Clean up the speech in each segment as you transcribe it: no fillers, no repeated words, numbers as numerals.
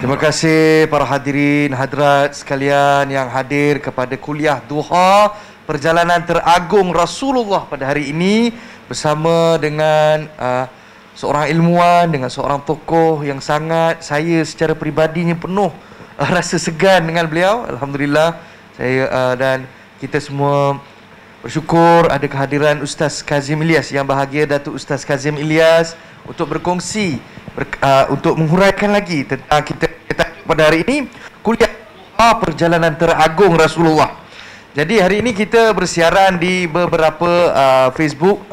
Terima kasih para hadirin hadirat sekalian yang hadir kepada kuliah duha perjalanan teragung Rasulullah pada hari ini bersama dengan seorang ilmuwan, dengan seorang tokoh yang sangat saya secara peribadinya penuh rasa segan dengan beliau. Alhamdulillah saya dan kita semua bersyukur ada kehadiran Ustaz Kazim Ilyas. Yang bahagia Datuk Ustaz Kazim Ilyas untuk berkongsi untuk menghuraikan lagi tentang kita pada hari ini kuliah perjalanan teragung Rasulullah. Jadi hari ini kita bersiaran di beberapa Facebook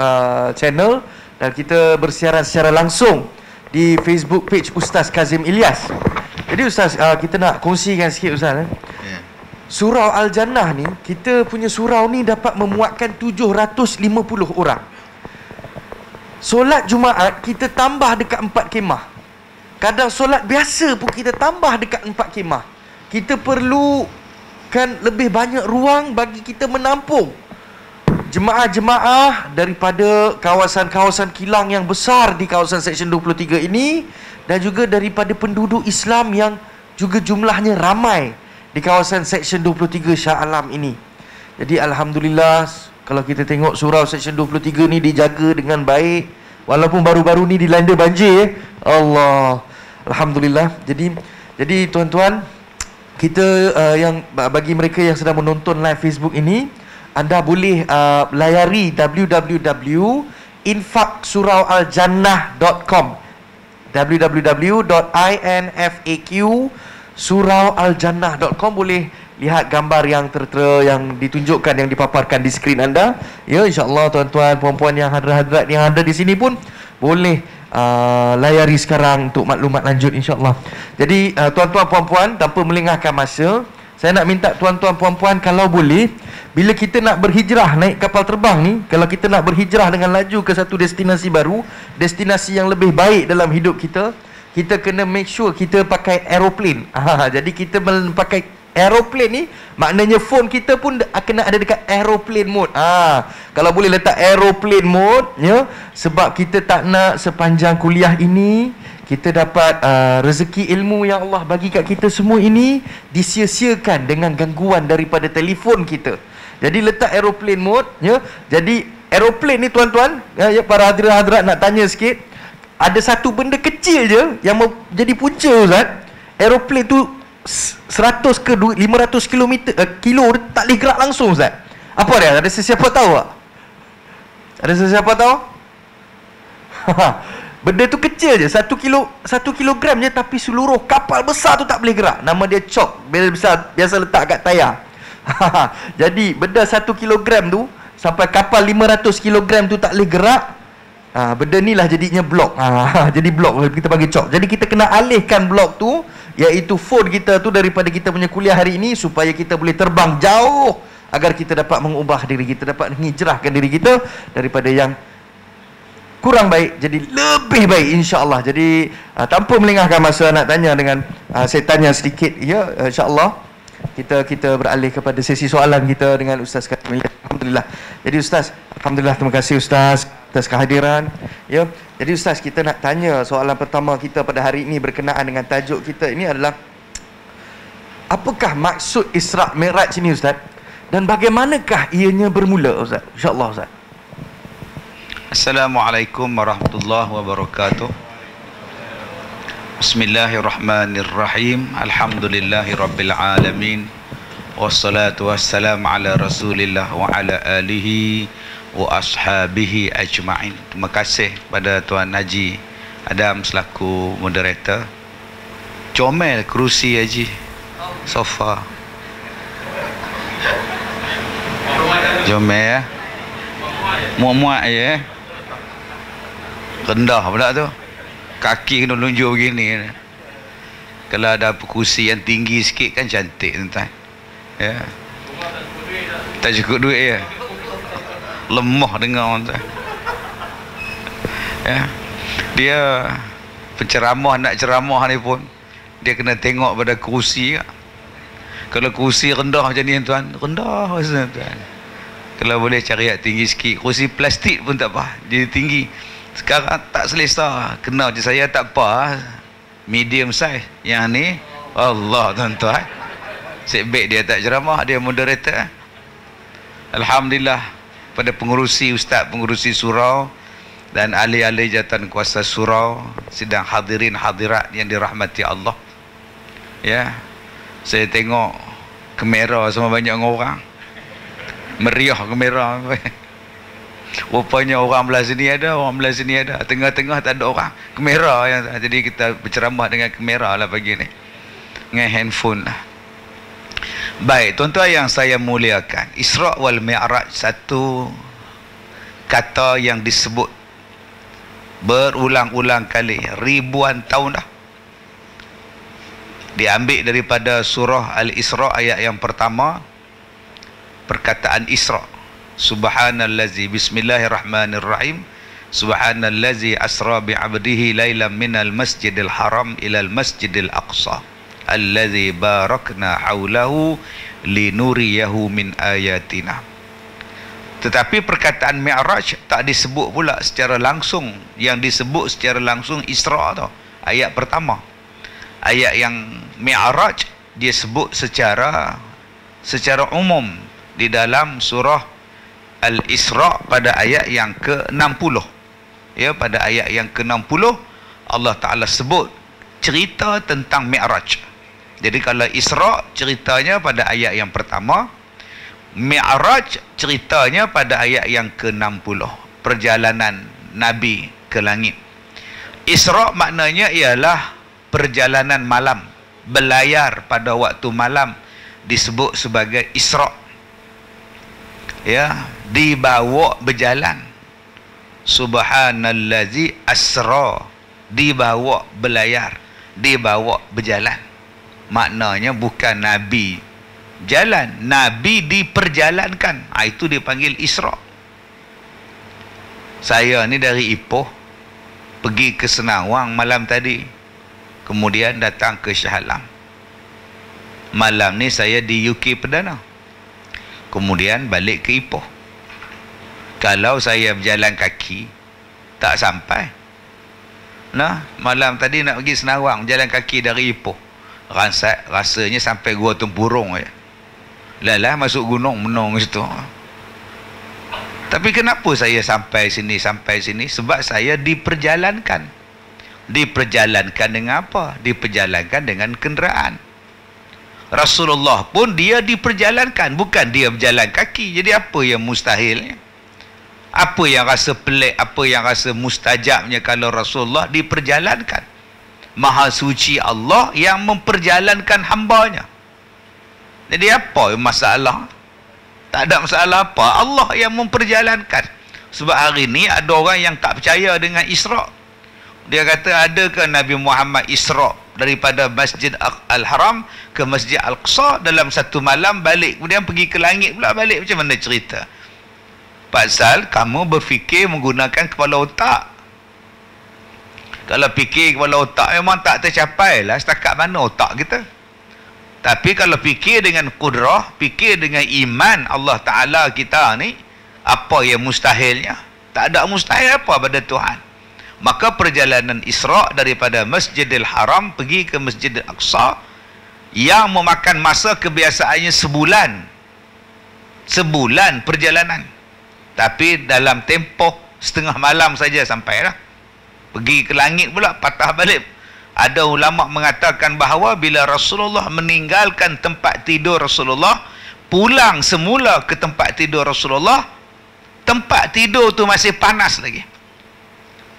channel dan kita bersiaran secara langsung di Facebook page Ustaz Kazim Ilyas. Jadi Ustaz, kita nak kongsikan sikit Ustaz. Surau Al-Jannah ni, kita punya surau ni dapat memuatkan 750 orang. Solat Jumaat kita tambah dekat 4 kemah. Kadang solat biasa pun kita tambah dekat 4 kemah. Kita perlukan lebih banyak ruang bagi kita menampung jemaah-jemaah daripada kawasan-kawasan kilang yang besar di kawasan Seksyen 23 ini, dan juga daripada penduduk Islam yang juga jumlahnya ramai di kawasan Seksyen 23 Shah Alam ini. Jadi Alhamdulillah, kalau kita tengok surau Seksyen 23 ni dijaga dengan baik, walaupun baru-baru ni dilanda banjir. Alhamdulillah. Jadi tuan-tuan, kita yang bagi mereka yang sedang menonton live Facebook ini, anda boleh layari www.infaqsuraualjannah.com, www.infaqsuraualjannah.com. boleh lihat gambar yang tertera yang ditunjukkan, yang dipaparkan di skrin anda. Ya, insya-Allah tuan-tuan puan-puan yang hadirat yang ada di sini pun boleh layari sekarang untuk maklumat lanjut, insya-Allah. Jadi tuan-tuan puan-puan, tanpa melengahkan masa, saya nak minta tuan-tuan puan-puan kalau boleh, bila kita nak berhijrah naik kapal terbang ni, kalau kita nak berhijrah dengan laju ke satu destinasi baru, destinasi yang lebih baik dalam hidup kita, kita kena make sure kita pakai aeroplane. Jadi kita pakai aeroplane ni, maknanya phone kita pun kena ada dekat aeroplane mode. Kalau boleh letak aeroplane mode, ya, sebab kita tak nak sepanjang kuliah ini kita dapat rezeki ilmu yang Allah bagi kat kita semua ini disia-siakan dengan gangguan daripada telefon kita. Jadi letak aeroplane mode, ya. Jadi aeroplane ni tuan-tuan, ya, para hadirat nak tanya sikit, ada satu benda kecil je yang jadi punca Ustaz. Aeroplane tu 100 ke 500 kilo tak boleh gerak langsung Ustaz. Apa dia? Ada sesiapa tahu tak? Ada sesiapa tahu? Benda tu kecil je, 1 kilogram je, tapi seluruh kapal besar tu tak boleh gerak. Nama dia chalk, biasa letak kat tayar. Jadi benda 1 kilogram tu sampai kapal 500 kilogram tu tak boleh gerak. Benda ni lah jadinya blok. Jadi blok kita panggil chalk. Jadi kita kena alihkan blok tu, iaitu phone kita tu, daripada kita punya kuliah hari ini, supaya kita boleh terbang jauh, agar kita dapat mengubah diri kita, dapat menghijrahkan diri kita daripada yang kurang baik jadi lebih baik, insya-Allah. Jadi tanpa melengahkan masa, nak tanya dengan saya tanya sedikit, ya, insya-Allah kita beralih kepada sesi soalan kita dengan Ustaz Kazim. Alhamdulillah. Jadi Ustaz, alhamdulillah, terima kasih Ustaz atas kehadiran. Ya. Jadi Ustaz, kita nak tanya soalan pertama kita pada hari ini berkenaan dengan tajuk kita ini adalah, apakah maksud Isra' Mi'raj ini Ustaz? Dan bagaimanakah ianya bermula Ustaz? Insya-Allah Ustaz. Assalamualaikum warahmatullahi wabarakatuh. Bismillahirrahmanirrahim. Alhamdulillahirabbil alamin. Wassalatu wassalamu ala Rasulillah wa ala alihi wa ashabihi ajma'in. Terima kasih pada Tuan Haji Adam selaku moderator. Comel kerusi Haji, sofa. Comel ya. Muat-muat je. Rendah pula tu. Kaki kena lunjuk begini. Kalau ada kursi yang tinggi sikit kan cantik tuan. Ya. Tak cukup duit ya. Lemah dengar tuan. Ya. Dia penceramah nak ceramah ni pun dia kena tengok pada kursi. Kalau kursi rendah macam ni tuan, rendah tuan. Kalau boleh cari yang tinggi sikit. Kursi plastik pun tak apa, dia tinggi. Sekarang tak selesa, kena je saya tak apa. medium size. Yang ni Allah tuan-tuan, sebab dia tak ceramah, dia moderator. Alhamdulillah pada pengurusi ustaz, pengurusi surau dan ahli-ahli jawatan kuasa surau, sidang hadirin hadirat yang dirahmati Allah. Ya, saya tengok kamera sama banyak orang, meriah kamera. Rupanya orang belah sini ada, orang belah sini ada, tengah-tengah tak ada orang, kamera yang, jadi kita berceramah dengan kamera lah pagi ni, dengan handphone lah. Baik, tuan-tuan yang saya muliakan, Isra' wal Mi'raj satu kata yang disebut berulang-ulang kali, ribuan tahun dah. Diambil daripada surah Al-Isra' ayat yang pertama, perkataan Isra'. Subhanallazi, bismillahirrahmanirrahim. Subhanallazi asra bi'abdihi lailan minal masjidil haram ilal masjidil aqsa allazi barakna haulahu linuriyahu min ayatina. Tetapi perkataan Mi'raj tak disebut pula secara langsung. Yang disebut secara langsung Isra' tu, ayat pertama. Ayat yang Mi'raj dia sebut secara umum di dalam surah Al-Isra' pada ayat yang ke-60. Ya, pada ayat yang ke-60 Allah Ta'ala sebut cerita tentang Mi'raj. Jadi kalau Isra' ceritanya pada ayat yang pertama, Mi'raj ceritanya pada ayat yang ke-60, perjalanan Nabi ke langit. Isra' maknanya ialah perjalanan malam, berlayar pada waktu malam, disebut sebagai Isra'. Ya, dibawa berjalan. Subhanallazi asra, dibawa berlayar, dibawa berjalan. Maknanya bukan Nabi jalan, Nabi diperjalankan. Itu dipanggil Isra'. Saya ni dari Ipoh pergi ke Senawang malam tadi, kemudian datang ke Shah Alam. Malam ni saya di UK Perdana, kemudian balik ke Ipoh. Kalau saya berjalan kaki tak sampai. Nah, malam tadi nak pergi Senawang, jalan kaki dari Ipoh, rasanya sampai Gua Tempurung je. Lalah masuk gunung menung situ. Tapi kenapa saya sampai sini? Sebab saya diperjalankan. Diperjalankan dengan apa? Diperjalankan dengan kenderaan. Rasulullah pun dia diperjalankan, bukan dia berjalan kaki. Jadi apa yang mustahilnya? Apa yang rasa pelik, apa yang rasa mustajabnya kalau Rasulullah diperjalankan? Maha suci Allah yang memperjalankan hambanya. Jadi apa masalah? Tak ada masalah apa. Allah yang memperjalankan. Sebab hari ni ada orang yang tak percaya dengan Isra'. Dia kata, adakah Nabi Muhammad Isra' daripada Masjid Al-Haram ke Masjid Al-Aqsa dalam satu malam, balik kemudian pergi ke langit pula balik? Macam mana cerita? Pasal kamu berfikir menggunakan kepala otak. Kalau fikir kepala otak memang tak tercapai lah. Setakat mana otak kita? Tapi kalau fikir dengan kudrah, fikir dengan iman Allah Ta'ala kita ni, apa yang mustahilnya? Tak ada mustahil apa pada Tuhan. Maka perjalanan Isra' daripada Masjidil Haram pergi ke Masjidil Aqsa yang memakan masa kebiasaannya sebulan. Sebulan perjalanan. Tapi dalam tempoh setengah malam saja sampai lah. Pergi ke langit pula, patah balik. Ada ulama mengatakan bahawa bila Rasulullah meninggalkan tempat tidur Rasulullah, pulang semula ke tempat tidur Rasulullah, tempat tidur tu masih panas lagi.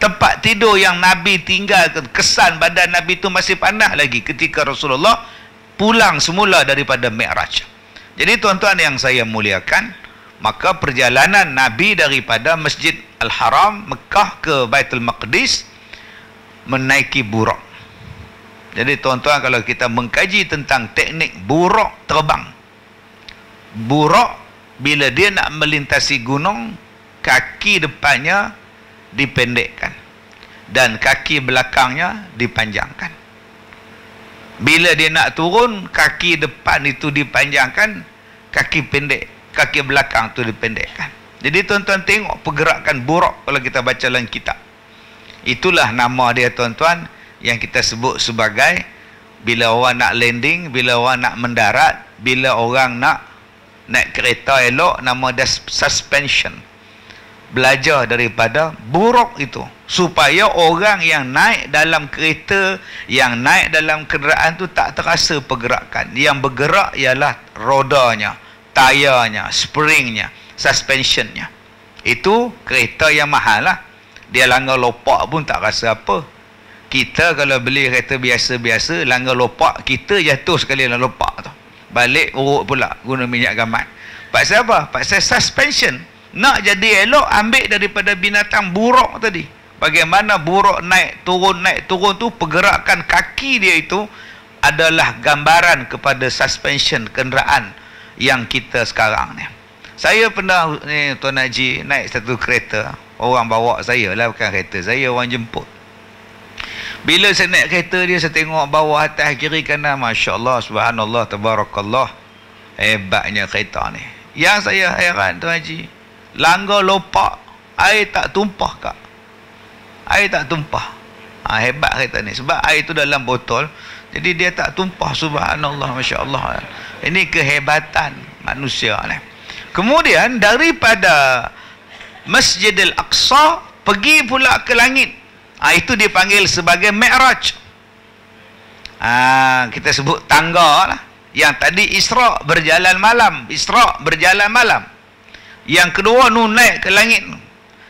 Tempat tidur yang Nabi tinggalkan, kesan badan Nabi tu masih panas lagi ketika Rasulullah pulang semula daripada Mi'raj. Jadi tuan-tuan yang saya muliakan, maka perjalanan Nabi daripada Masjid Al-Haram Mekah ke Baitul Maqdis menaiki buraq. Jadi tuan-tuan, kalau kita mengkaji tentang teknik buraq terbang, buraq bila dia nak melintasi gunung, kaki depannya dipendekkan dan kaki belakangnya dipanjangkan. Bila dia nak turun, kaki depan itu dipanjangkan, kaki pendek, kaki belakang itu dipendekkan. Jadi tuan-tuan tengok pergerakan buraq kalau kita baca dalam kitab. Itulah nama dia tuan-tuan, yang kita sebut sebagai bila orang nak landing, bila orang nak mendarat, bila orang nak naik kereta elok, nama dia suspension. Belajar daripada buruk itu supaya orang yang naik dalam kereta, yang naik dalam kenderaan tu tak terasa pergerakan. Yang bergerak ialah rodanya, tayarnya, springnya, suspensionnya. Itu kereta yang mahal lah. Dia langgar lopak pun tak rasa apa. Kita kalau beli kereta biasa-biasa, langgar lopak, kita jatuh sekali dalam lopak tu, balik urut pula guna minyak gamat. Pasal apa? Pasal suspension. Nak jadi elok, ambil daripada binatang buruk tadi. Bagaimana buruk naik turun tu, pergerakan kaki dia itu adalah gambaran kepada suspension kenderaan yang kita sekarang ni. Saya pernah ni Tuan Haji naik satu kereta, orang bawa saya lah, bukan kereta saya, orang jemput. Bila saya naik kereta dia, saya tengok bawah, atas, kiri, kanan, Masya Allah, Subhanallah, Tabarakallah, hebatnya kereta ni. Yang saya heran Tuan Haji, langgar lopak, air tak tumpah kak. Air tak tumpah. Hebat kereta ni. Sebab air tu dalam botol, jadi dia tak tumpah. Subhanallah, Masya Allah. Ini kehebatan manusia ni. Kemudian daripada Masjidil Aqsa pergi pula ke langit. Itu dipanggil sebagai Mi'raj. Kita sebut tangga lah. Yang tadi Isra, berjalan malam. Isra, berjalan malam. Yang kedua naik ke langit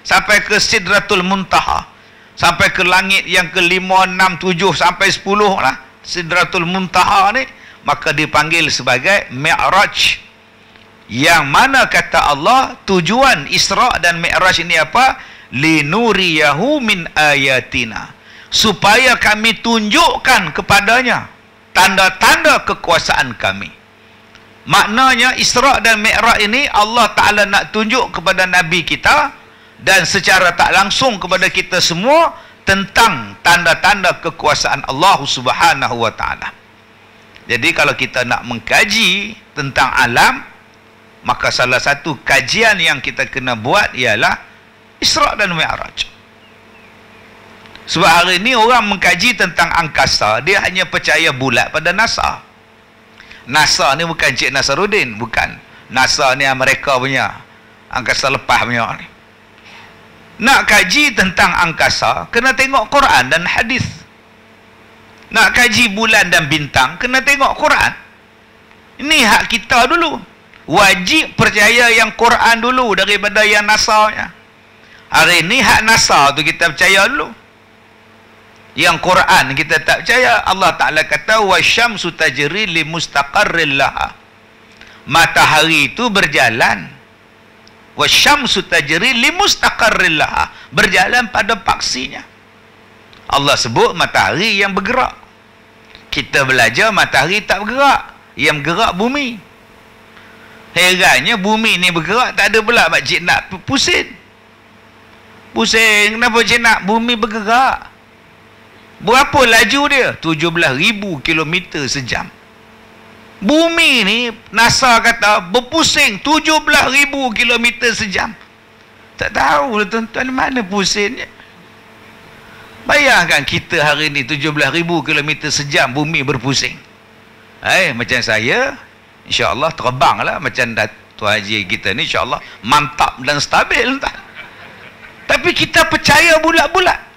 sampai ke Sidratul Muntaha, sampai ke langit yang ke-5, 6, 7 sampai 10 lah, Sidratul Muntaha ni, maka dipanggil sebagai Mi'raj. Yang mana kata Allah, tujuan Isra dan Mi'raj ini apa? Linuriyahu min ayatina, supaya kami tunjukkan kepadanya tanda-tanda kekuasaan kami. Maknanya Isra dan Mi'raj ini Allah Ta'ala nak tunjuk kepada Nabi kita dan secara tak langsung kepada kita semua tentang tanda-tanda kekuasaan Allah Subhanahu wa Ta'ala. Jadi kalau kita nak mengkaji tentang alam, maka salah satu kajian yang kita kena buat ialah Isra dan Mi'raj. Sebab hari ini orang mengkaji tentang angkasa, dia hanya percaya bulat pada NASA. NASA ni bukan Cik Nasaruddin, bukan. NASA ni Amerika punya, angkasa lepas punya ni. Nak kaji tentang angkasa, kena tengok Quran dan hadis. Nak kaji bulan dan bintang, kena tengok Quran. Ini hak kita dulu. Wajib percaya yang Quran dulu daripada yang NASA-nya. Hari ini hak NASA tu kita percaya dulu. Yang Quran kita tak percaya. Allah Ta'ala kata wasyamsu tajri li mustaqarril laha, matahari itu berjalan, wasyamsu tajri li mustaqarril laha, berjalan pada paksinya. Allah sebut matahari yang bergerak. Kita belajar matahari tak bergerak, yang bergerak bumi. Herannya bumi ni bergerak, tak ada pula makcik nak pusing. Pusing, kenapa cik nak? Bumi bergerak. Berapa laju dia? 17,000 km sejam. Bumi ni NASA kata berpusing 17,000 km sejam. Tak tahu tuan-tuan mana pusingnya. Bayangkan kita hari ni 17,000 km sejam bumi berpusing. Macam saya, insya-Allah terbanglah macam Tuan Haji kita ni, insya-Allah mantap dan stabil tak? Tapi kita percaya bulat-bulat.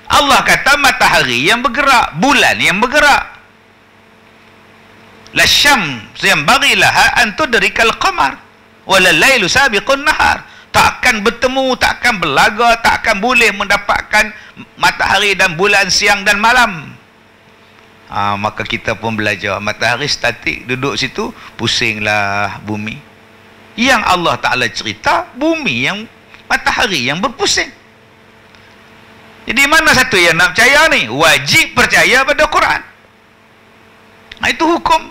Allah kata matahari yang bergerak, bulan yang bergerak. La syams yang bagilaha an tudrikal qamar wala lailu sabiqun nahar. Tak akan bertemu, tak akan berlaga, tak akan boleh mendapatkan matahari dan bulan siang dan malam. Maka kita pun belajar matahari statik duduk situ, pusinglah bumi. Yang Allah Ta'ala cerita bumi yang matahari yang berpusing. Jadi mana satu yang nak percaya ni? Wajib percaya pada Quran. Itu hukum.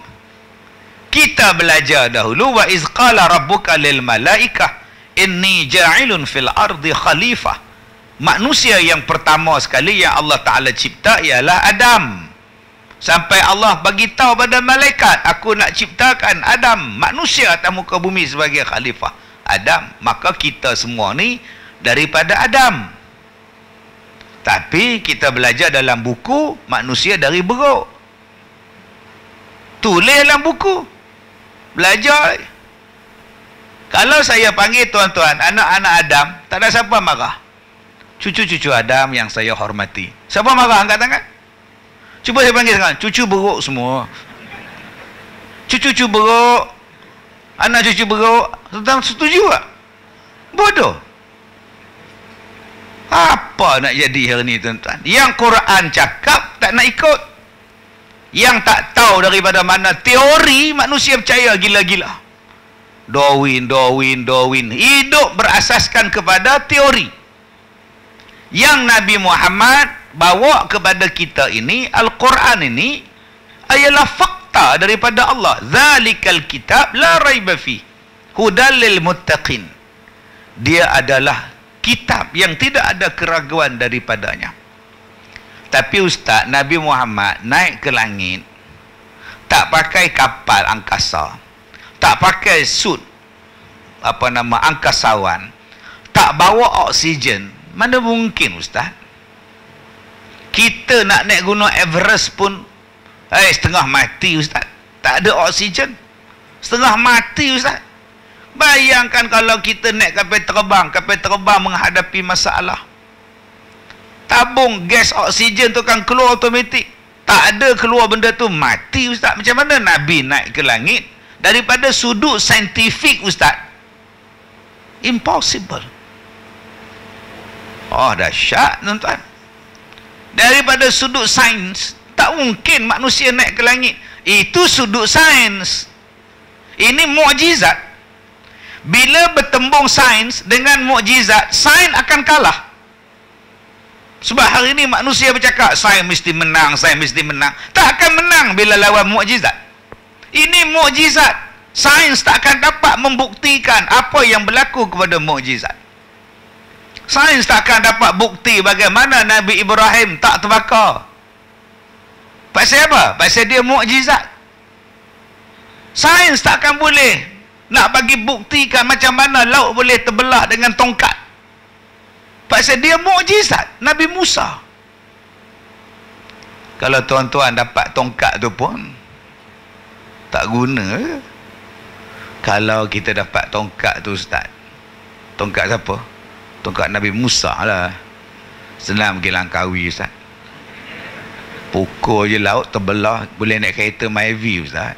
Kita belajar dahulu wa iz qala rabbuka lil malaikah inni ja'ilun fil ardi khalifah. Manusia yang pertama sekali yang Allah Ta'ala cipta ialah Adam. Sampai Allah bagi tahu pada malaikat, aku nak ciptakan Adam, manusia atas muka bumi sebagai khalifah. Adam. Maka kita semua ni daripada Adam. Tapi kita belajar dalam buku manusia dari beruk. Tulis dalam buku. Belajar. Kalau saya panggil tuan-tuan, anak-anak Adam, tak ada siapa marah. Cucu-cucu Adam yang saya hormati. Siapa marah? Angkat tangan. Cuba saya panggil sekarang. Cucu beruk semua. Cucu-cucu beruk. Anak cucu beruk. Tuan setuju tak? Bodoh. Apa nak jadi hari ni tuan-tuan? Yang Quran cakap tak nak ikut. Yang tak tahu daripada mana teori, manusia percaya gila-gila. Darwin. Hidup berasaskan kepada teori. Yang Nabi Muhammad bawa kepada kita ini, Al-Quran ini ialah fakta daripada Allah. Zalikal kitab la raiba fi hudal lil muttaqin. Dia adalah kitab yang tidak ada keraguan daripadanya. Tapi Ustaz, Nabi Muhammad naik ke langit tak pakai kapal angkasa, tak pakai suit angkasawan, tak bawa oksigen. Mana mungkin Ustaz? Kita nak naik gunung Everest pun setengah mati Ustaz. Tak ada oksigen. Setengah mati Ustaz. Bayangkan kalau kita naik kapal terbang menghadapi masalah. Tabung gas oksigen tu kan keluar automatik. Tak ada keluar benda tu, mati Ustaz. Macam mana Nabi naik ke langit? Daripada sudut saintifik Ustaz, impossible. Oh, dahsyat tuan-tuan. Daripada sudut sains, tak mungkin manusia naik ke langit. Itu sudut sains. Ini mukjizat. Bila bertembung sains dengan mukjizat, sains akan kalah. Sebab hari ini manusia bercakap sains mesti menang. Tak akan menang bila lawan mukjizat. Ini mukjizat. Sains tak akan dapat membuktikan apa yang berlaku kepada mukjizat. Sains tak akan dapat bukti bagaimana Nabi Ibrahim tak terbakar. Pasal apa? Pasal dia mukjizat. Sains tak akan boleh nak bagi buktikan macam mana laut boleh terbelah dengan tongkat. Pasal dia mukjizat. Nabi Musa. Kalau tuan-tuan dapat tongkat tu pun tak guna. Kalau kita dapat tongkat tu Ustaz. Tongkat siapa? Tongkat Nabi Musa lah. Senang pergi Langkawi Ustaz. Pukul je laut terbelah, boleh naik kereta Myvi Ustaz.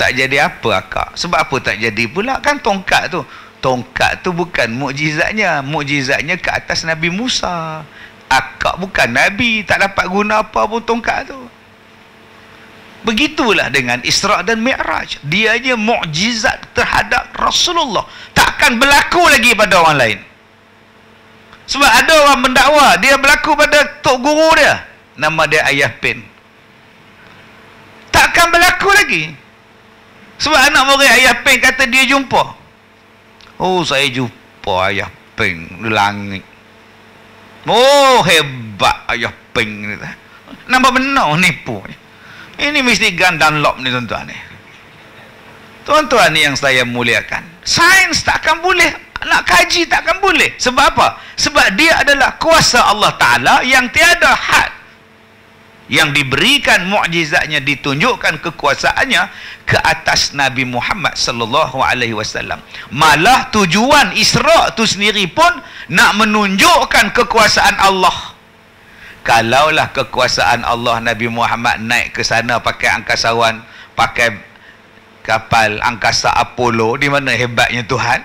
Tak jadi apa akak? Sebab apa tak jadi pula? Kan tongkat tu bukan mukjizatnya. Mukjizatnya ke atas Nabi Musa. Akak bukan Nabi, tak dapat guna apa pun tongkat tu. Begitulah dengan Isra' dan Mi'raj. Dianya mukjizat terhadap Rasulullah. Takkan berlaku lagi pada orang lain. Sebab ada orang mendakwa, dia berlaku pada tok guru dia. Nama dia Ayah Pen. Takkan berlaku lagi. Sebab anak murid Ayah Pen kata dia jumpa. Oh, saya jumpa Ayah Pen di langit. Oh, hebat Ayah Pen. Nampak benar nipu. Ini mesti gun Dunlop ni tuan-tuan ni. Tuan-tuan ni yang saya muliakan. Sains takkan boleh. Nak kaji takkan boleh. Sebab apa? Sebab dia adalah kuasa Allah Ta'ala yang tiada had. Yang diberikan mukjizatnya, ditunjukkan kekuasaannya ke atas Nabi Muhammad sallallahu alaihi wasallam. Malah tujuan Isra' tu sendiri pun nak menunjukkan kekuasaan Allah. Kalaulah kekuasaan Allah, Nabi Muhammad naik ke sana pakai angkasawan, pakai kapal angkasa Apollo, di mana hebatnya Tuhan?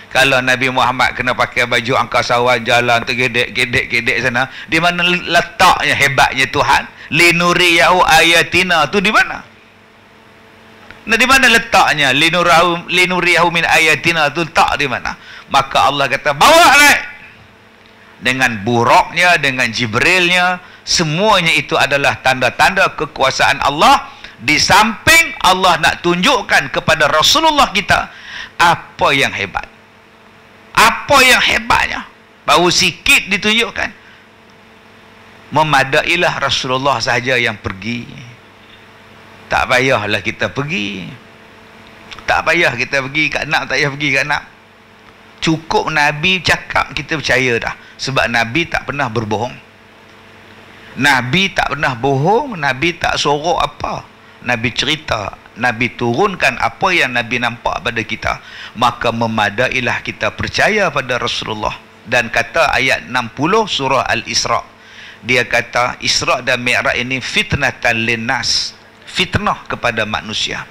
Kalau Nabi Muhammad kena pakai baju angkasawan, jalan tergedek-gedek sana, di mana letaknya hebatnya Tuhan? Linuriyahu ayatina tu di mana? Nah, di mana letaknya? Linuriyahu min ayatina tu letak di mana? Maka Allah kata, bawa naik. Dengan buruknya, dengan Jibrilnya, semuanya itu adalah tanda-tanda kekuasaan Allah. Di samping Allah nak tunjukkan kepada Rasulullah kita apa yang hebat. Apa yang hebatnya? Baru sikit ditunjukkan. Memadailah Rasulullah sahaja yang pergi. Tak payahlah kita pergi. Tak payah kita pergi kat nak, tak payah pergi kat nak. Cukup Nabi cakap kita percaya dah. Sebab Nabi tak pernah berbohong. Nabi tak pernah bohong. Nabi tak sorok apa. Nabi cerita. Nabi turunkan apa yang Nabi nampak pada kita. Maka memadailah kita percaya pada Rasulullah. Dan kata ayat 60 surah Al-Isra'. Dia kata Isra' dan Mi'raj ini fitnatan linnas. Fitnah kepada manusia.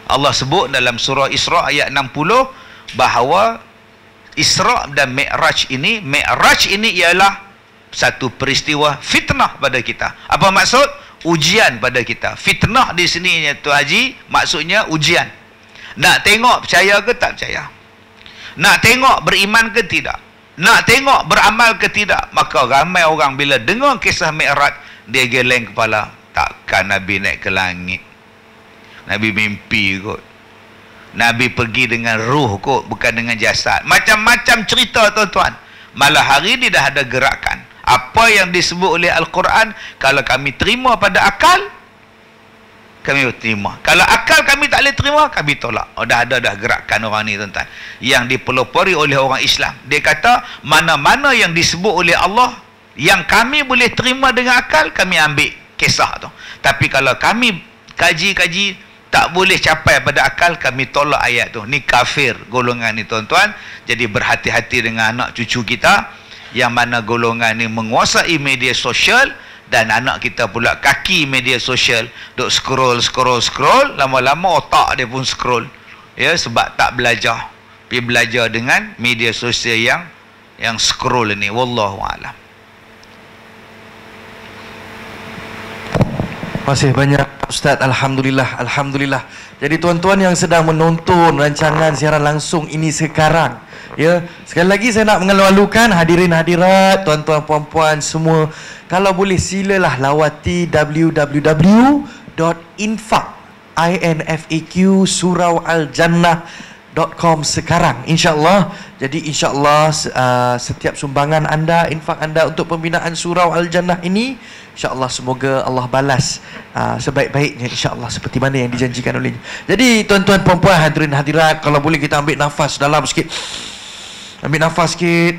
Allah sebut dalam surah Isra' ayat 60 bahawa Isra' dan Mi'raj ini ialah satu peristiwa fitnah pada kita. Apa maksud? Ujian pada kita. Fitnah di sini tu Haji, maksudnya ujian. Nak tengok percaya ke tak percaya? Nak tengok beriman ke tidak? Nak tengok beramal ke tidak? Maka ramai orang bila dengar kisah Mi'raj, dia geleng kepala. Takkan Nabi naik ke langit. Nabi mimpi kot. Nabi pergi dengan ruh kot, bukan dengan jasad. Macam-macam cerita tuan-tuan. Malah hari ni dah ada gerakan. Apa yang disebut oleh Al-Quran, kalau kami terima pada akal, kami terima. Kalau akal kami tak boleh terima, kami tolak. Dah ada gerakan orang ni tuan-tuan. Yang dipelopori oleh orang Islam. Dia kata, mana-mana yang disebut oleh Allah, yang kami boleh terima dengan akal, kami ambil kisah tu. Tapi kalau kami kaji-kaji, tak boleh capai pada akal, kami tolak ayat tu. Ni kafir golongan ni tuan-tuan. Jadi berhati-hati dengan anak cucu kita yang mana golongan ni menguasai media sosial, dan anak kita pula kaki media sosial, duk scroll, lama-lama otak dia pun scroll. Ya, sebab tak belajar. Pergi belajar dengan media sosial yang scroll ni. Wallahu a'lam. Masih banyak Ustaz. Alhamdulillah. Jadi tuan-tuan yang sedang menonton rancangan siaran langsung ini sekarang, ya, sekali lagi saya nak mengalu-alukan hadirin hadirat, tuan-tuan puan-puan semua, kalau boleh silalah lawati www.infaq.com sekarang, insya-Allah. Jadi insya-Allah setiap sumbangan anda, infak anda untuk pembinaan Surau Al-Jannah ini, insya-Allah semoga Allah balas sebaik-baiknya, insya-Allah, seperti mana yang dijanjikan olehnya. Jadi tuan-tuan puan-puan, hadirin hadirat, kalau boleh kita ambil nafas dalam sikit. Ambil nafas sikit.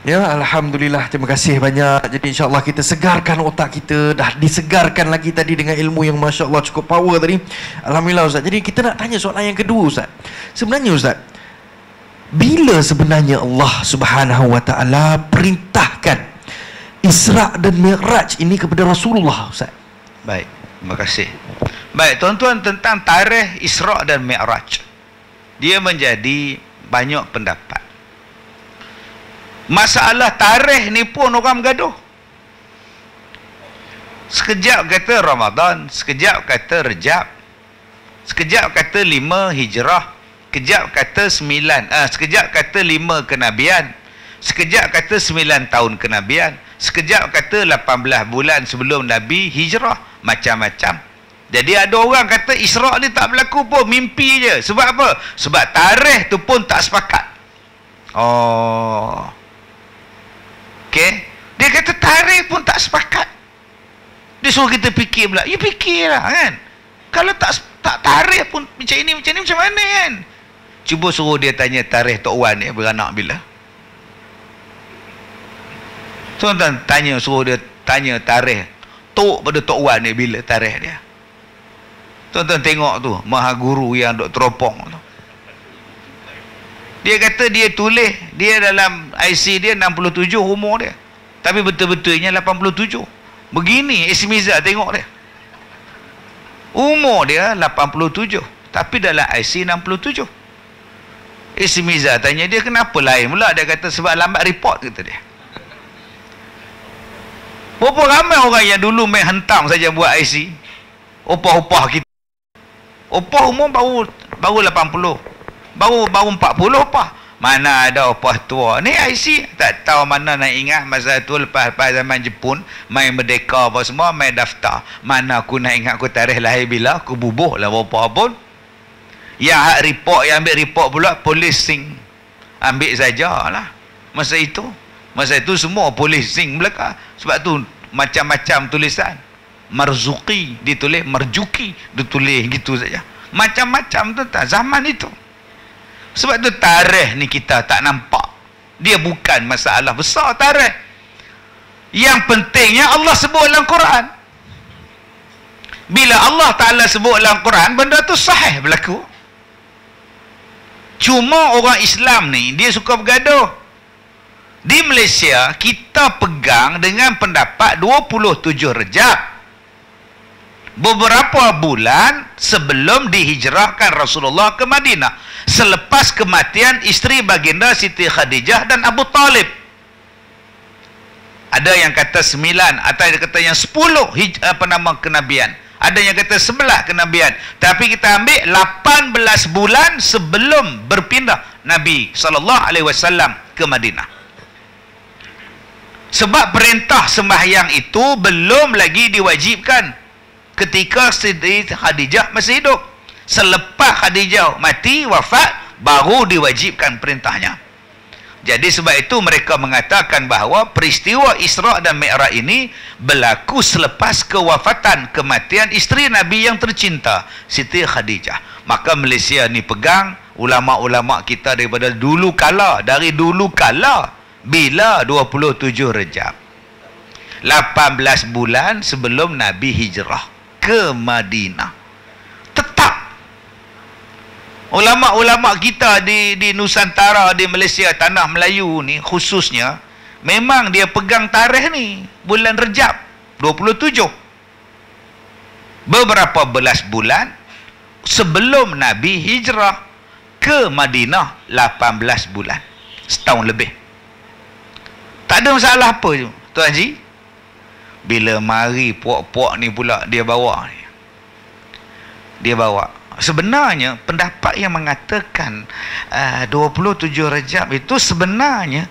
Ya, alhamdulillah, terima kasih banyak. Jadi insya-Allah kita segarkan otak kita. Dah disegarkan lagi tadi dengan ilmu yang masya-Allah cukup power tadi. Alhamdulillah Ustaz. Jadi kita nak tanya soalan yang kedua Ustaz. Sebenarnya Ustaz, bila sebenarnya Allah Subhanahu wa taala perintahkan Isra' dan Mi'raj ini kepada Rasulullah Ustaz? Baik, terima kasih. Baik tuan-tuan, tentang tarikh Isra' dan Mi'raj, dia menjadi banyak pendapat. Masalah tarikh ni pun orang bergaduh. Sekejap kata Ramadan, sekejap kata Rejab, sekejap kata 5 Hijrah, sekejap kata 9, sekejap kata 5 kenabian, sekejap kata 9 tahun kenabian, sekejap kata 18 bulan sebelum Nabi hijrah. Macam-macam. Jadi ada orang kata Isra' ni tak berlaku pun, mimpi je. Sebab apa? Sebab tarikh tu pun tak sepakat. Okey, dia kata tarikh pun tak sepakat. Dia suruh kita fikir pula. Ya fikirlah kan. Kalau tak tarikh pun macam ni macam mana kan? Cuba suruh dia tanya tarikh Tok Wan ni beranak bila. Tuan-tuan suruh dia tanya tarikh Tok pada Tok Wan ni bila tarikh dia. Tuan-tuan tengok tu, maha guru yang duk teropong tu. Dia kata dia tulis, dia dalam IC dia 67 umur dia. Tapi betul-betulnya 87. Begini Ismiza tengok dia. Umur dia 87, tapi dalam IC 67. Ismiza tanya dia kenapa lain pula. Dia kata sebab lambat report, kata dia. Berapa ramai orang yang dulu main hentam saja buat IC. Opah-opah kita. Opah umur baru 80. Baru 40 opah. Mana ada opah tua. Ni IC tak tahu mana nak ingat masa tu lepas zaman Jepun main merdeka apa semua, main daftar. Mana aku nak ingat aku tarikh lahir bila, aku bubuh lah berapa pun. Yang report, yang ambil report pula policing. Ambil sajalah. Masa itu semua policing belaka. Sebab tu macam-macam tulisan. Marzuki ditulis, Marjuki ditulis gitu saja. Macam-macam tu tak zaman itu. Sebab tu tarikh ni kita tak nampak. Dia bukan masalah besar tarikh. Yang pentingnya Allah sebut dalam Quran. Bila Allah Ta'ala sebut dalam Quran, benda tu sahih berlaku. Cuma orang Islam ni, dia suka bergaduh. Di Malaysia, kita pegang dengan pendapat 27 Rejab. Beberapa bulan sebelum dihijrahkan Rasulullah ke Madinah. Selepas kematian isteri baginda Siti Khadijah dan Abu Talib. Ada yang kata 9, atau ada kata yang 10 kenabian. Ada yang kata 11 kenabian. Tapi kita ambil 18 bulan sebelum berpindah Nabi SAW ke Madinah. Sebab perintah sembahyang itu belum lagi diwajibkan ketika Siti Khadijah masih hidup. Selepas Khadijah mati, wafat, baru diwajibkan perintahnya. Jadi sebab itu mereka mengatakan bahawa peristiwa Isra' dan Mi'raj ini berlaku selepas kewafatan, kematian isteri Nabi yang tercinta, Siti Khadijah. Maka Malaysia ni pegang ulama'-ulama' kita daripada dulu kala, dari dulu kala, bila 27 Rejab. 18 bulan sebelum Nabi hijrah ke Madinah. Tetap ulama-ulama kita di Nusantara, di Malaysia, tanah Melayu ni khususnya, memang dia pegang tarikh ni bulan Rejab 27. Beberapa belas bulan sebelum Nabi hijrah ke Madinah, 18 bulan, setahun lebih. Tak ada masalah apa tu Tuan Haji. Bila mari puak-puak ni pula dia bawa sebenarnya pendapat yang mengatakan 27 Rejab itu sebenarnya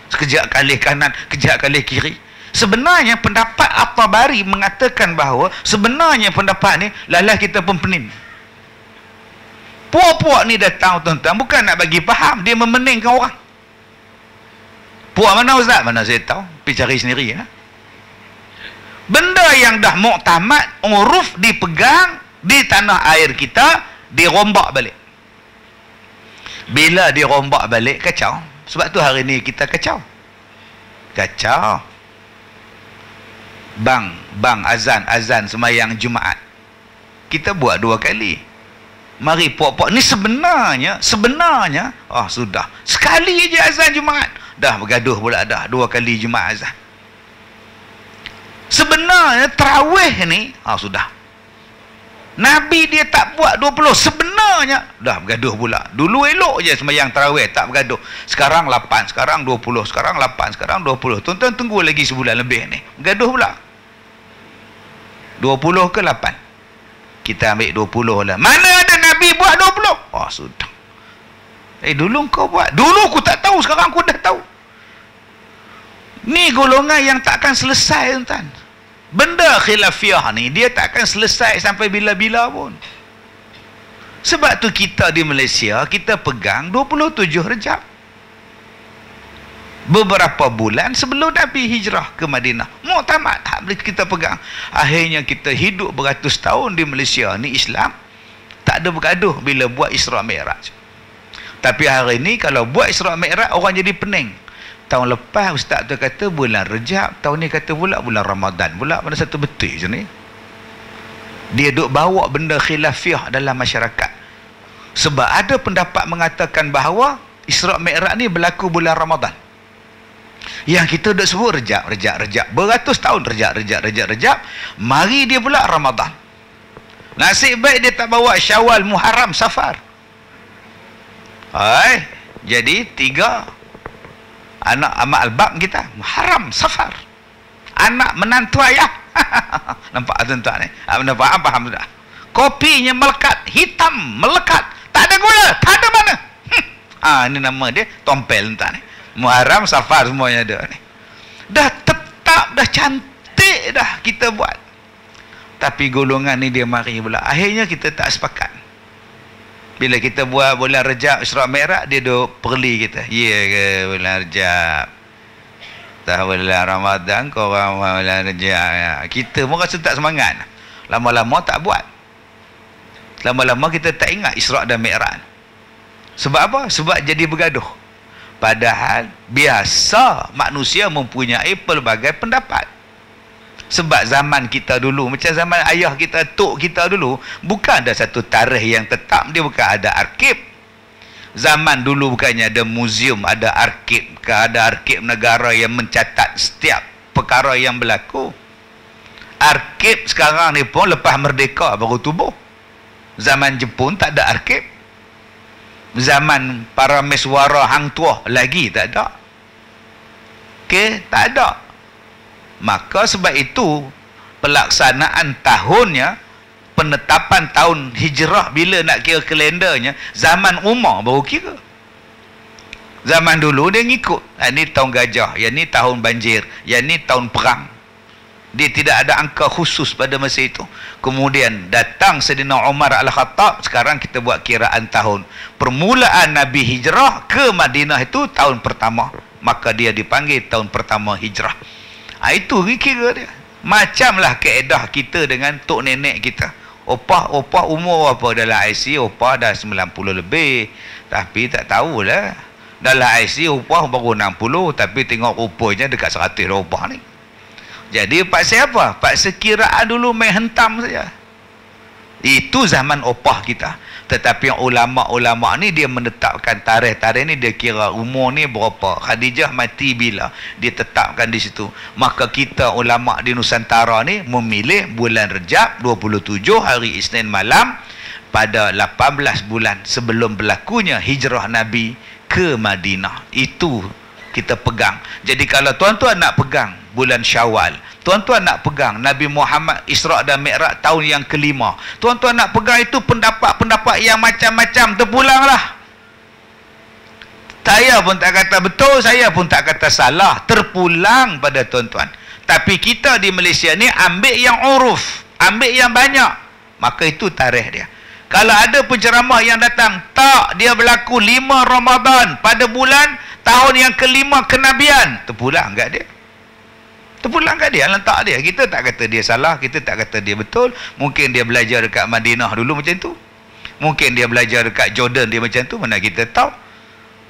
sekejap kali kanan, kejap kali kiri. Sebenarnya pendapat At-Tabari mengatakan bahawa sebenarnya pendapat ni lalah kita pun pening. Puak-puak ni datang tuan-tuan bukan nak bagi faham, dia memeningkan orang. Puak mana Ustaz? Mana saya tahu, pergi cari sendiri ya. Benda yang dah muktamad, uruf dipegang di tanah air kita, dirombak balik. Bila dirombak balik, kacau. Sebab tu hari ni kita kacau. Bang azan semayang Jumaat, kita buat 2 kali. Mari puak-puak ni sebenarnya sudah sekali je azan Jumaat, dah bergaduh pula dah 2 kali Jumaat azan. Sebenarnya tarawih ni sudah, Nabi dia tak buat 20, sebenarnya dah bergaduh pula. Dulu elok je sembahyang tarawih, tak bergaduh. Sekarang 8, sekarang 20, sekarang 8, sekarang 20. Tuan-tuan tunggu lagi sebulan lebih ni, bergaduh pula. 20 ke 8? Kita ambil 20 lah. Mana ada Nabi buat 20? Sudah. Dulu kau buat. Dulu aku tak tahu, sekarang aku dah tahu. Ni golongan yang takkan selesai tuan-tuan. Benda khilafiyah ni dia takkan selesai sampai bila-bila pun. Sebab tu kita di Malaysia, kita pegang 27 Rejab. Beberapa bulan sebelum Nabi hijrah ke Madinah. Muktamad kita pegang. Akhirnya kita hidup beratus tahun di Malaysia ni Islam, tak ada bergaduh bila buat Isra' Mi'raj. Tapi hari ni kalau buat Isra' Mi'raj, orang jadi pening. Tahun lepas ustaz tu kata bulan Rejab, tahun ni kata pula bulan Ramadan pula, mana satu betul je ni. Dia duk bawa benda khilafiyah dalam masyarakat. Sebab ada pendapat mengatakan bahawa Isra' Mi'raj ni berlaku bulan Ramadan. Yang kita duk sebut Rejab. Beratus tahun Rejab. Mari dia pula Ramadan. Nasib baik dia tak bawa Syawal, Muharram, Safar. Jadi 3 anak amak albab kita, Muharram, Safar. Anak menantu ayah. Nampak tuan-tuan ni? Faham sudah. Kopinya melekat, hitam melekat, tak ada gula, tak ada mana. Ini nama dia, tompel tuan-tuan ni. Muharram, Safar semuanya ada ni. Dah tetap, dah cantik dah kita buat. Tapi golongan ni dia mari pula. Akhirnya kita tak sepakat. Bila kita buat bulan Rejab Isra' Mi'raj, dia duk perli kita. Ya ke bulan Rejab? Tak bulan Ramadan, korang bulan Rejab. Kita pun rasa tak semangat. Lama-lama tak buat. Lama-lama kita tak ingat Isra' dan Mi'raj. Sebab apa? Sebab jadi bergaduh. Padahal biasa manusia mempunyai pelbagai pendapat. Sebab zaman kita dulu, macam zaman ayah kita, tok kita dulu, bukan ada satu tarikh yang tetap, dia bukan ada arkib. Zaman dulu bukannya ada muzium, ada arkib, ada arkib negara yang mencatat setiap perkara yang berlaku. Arkib sekarang ni pun lepas merdeka baru tubuh. Zaman Jepun tak ada arkib. Zaman para meswara hang tuah lagi tak ada. Okey, tak ada. Maka sebab itu pelaksanaan tahunnya, penetapan tahun hijrah bila nak kira kalendernya, zaman Umar baru kira. Zaman dulu dia ngikut. Ini tahun gajah, yang ni tahun banjir, yang ni tahun perang. Dia tidak ada angka khusus pada masa itu. Kemudian datang Sayyidina Umar Al-Khattab, sekarang kita buat kiraan tahun. Permulaan Nabi hijrah ke Madinah itu tahun pertama. Maka dia dipanggil tahun pertama hijrah. Itu kira dia. Macamlah keedah kita dengan tok nenek kita. Opah umur apa dalam IC? Opah dah 90 lebih. Tapi tak tahulah. Dalam IC opah baru 60. Tapi tengok rupanya dekat 100 opah ni. Jadi paksa apa? Paksa kiraan dulu main hentam saja. Itu zaman opah kita. Tetapi yang ulama-ulama ni dia menetapkan tarikh-tarikh ni, dia kira umur ni berapa. Khadijah mati bila, dia tetapkan di situ. Maka kita ulama di Nusantara ni memilih bulan Rejab 27 hari Isnin malam pada 18 bulan sebelum berlakunya hijrah Nabi ke Madinah. Itu kita pegang. Jadi kalau tuan-tuan nak pegang bulan Syawal, tuan-tuan nak pegang Nabi Muhammad Isra' dan Mi'raj tahun yang kelima, tuan-tuan nak pegang itu pendapat-pendapat yang macam-macam, terpulanglah. Saya pun tak kata betul, saya pun tak kata salah, terpulang pada tuan-tuan. Tapi kita di Malaysia ni ambil yang uruf, ambil yang banyak, maka itu tarikh dia. Kalau ada penceramah yang datang, tak, dia berlaku 5 Ramadan pada bulan tahun yang kelima kenabian, terpulang kat dia. Terpulang kat dia, letak dia. Kita tak kata dia salah, kita tak kata dia betul. Mungkin dia belajar dekat Madinah dulu macam tu. Mungkin dia belajar dekat Jordan dia macam tu, mana kita tahu.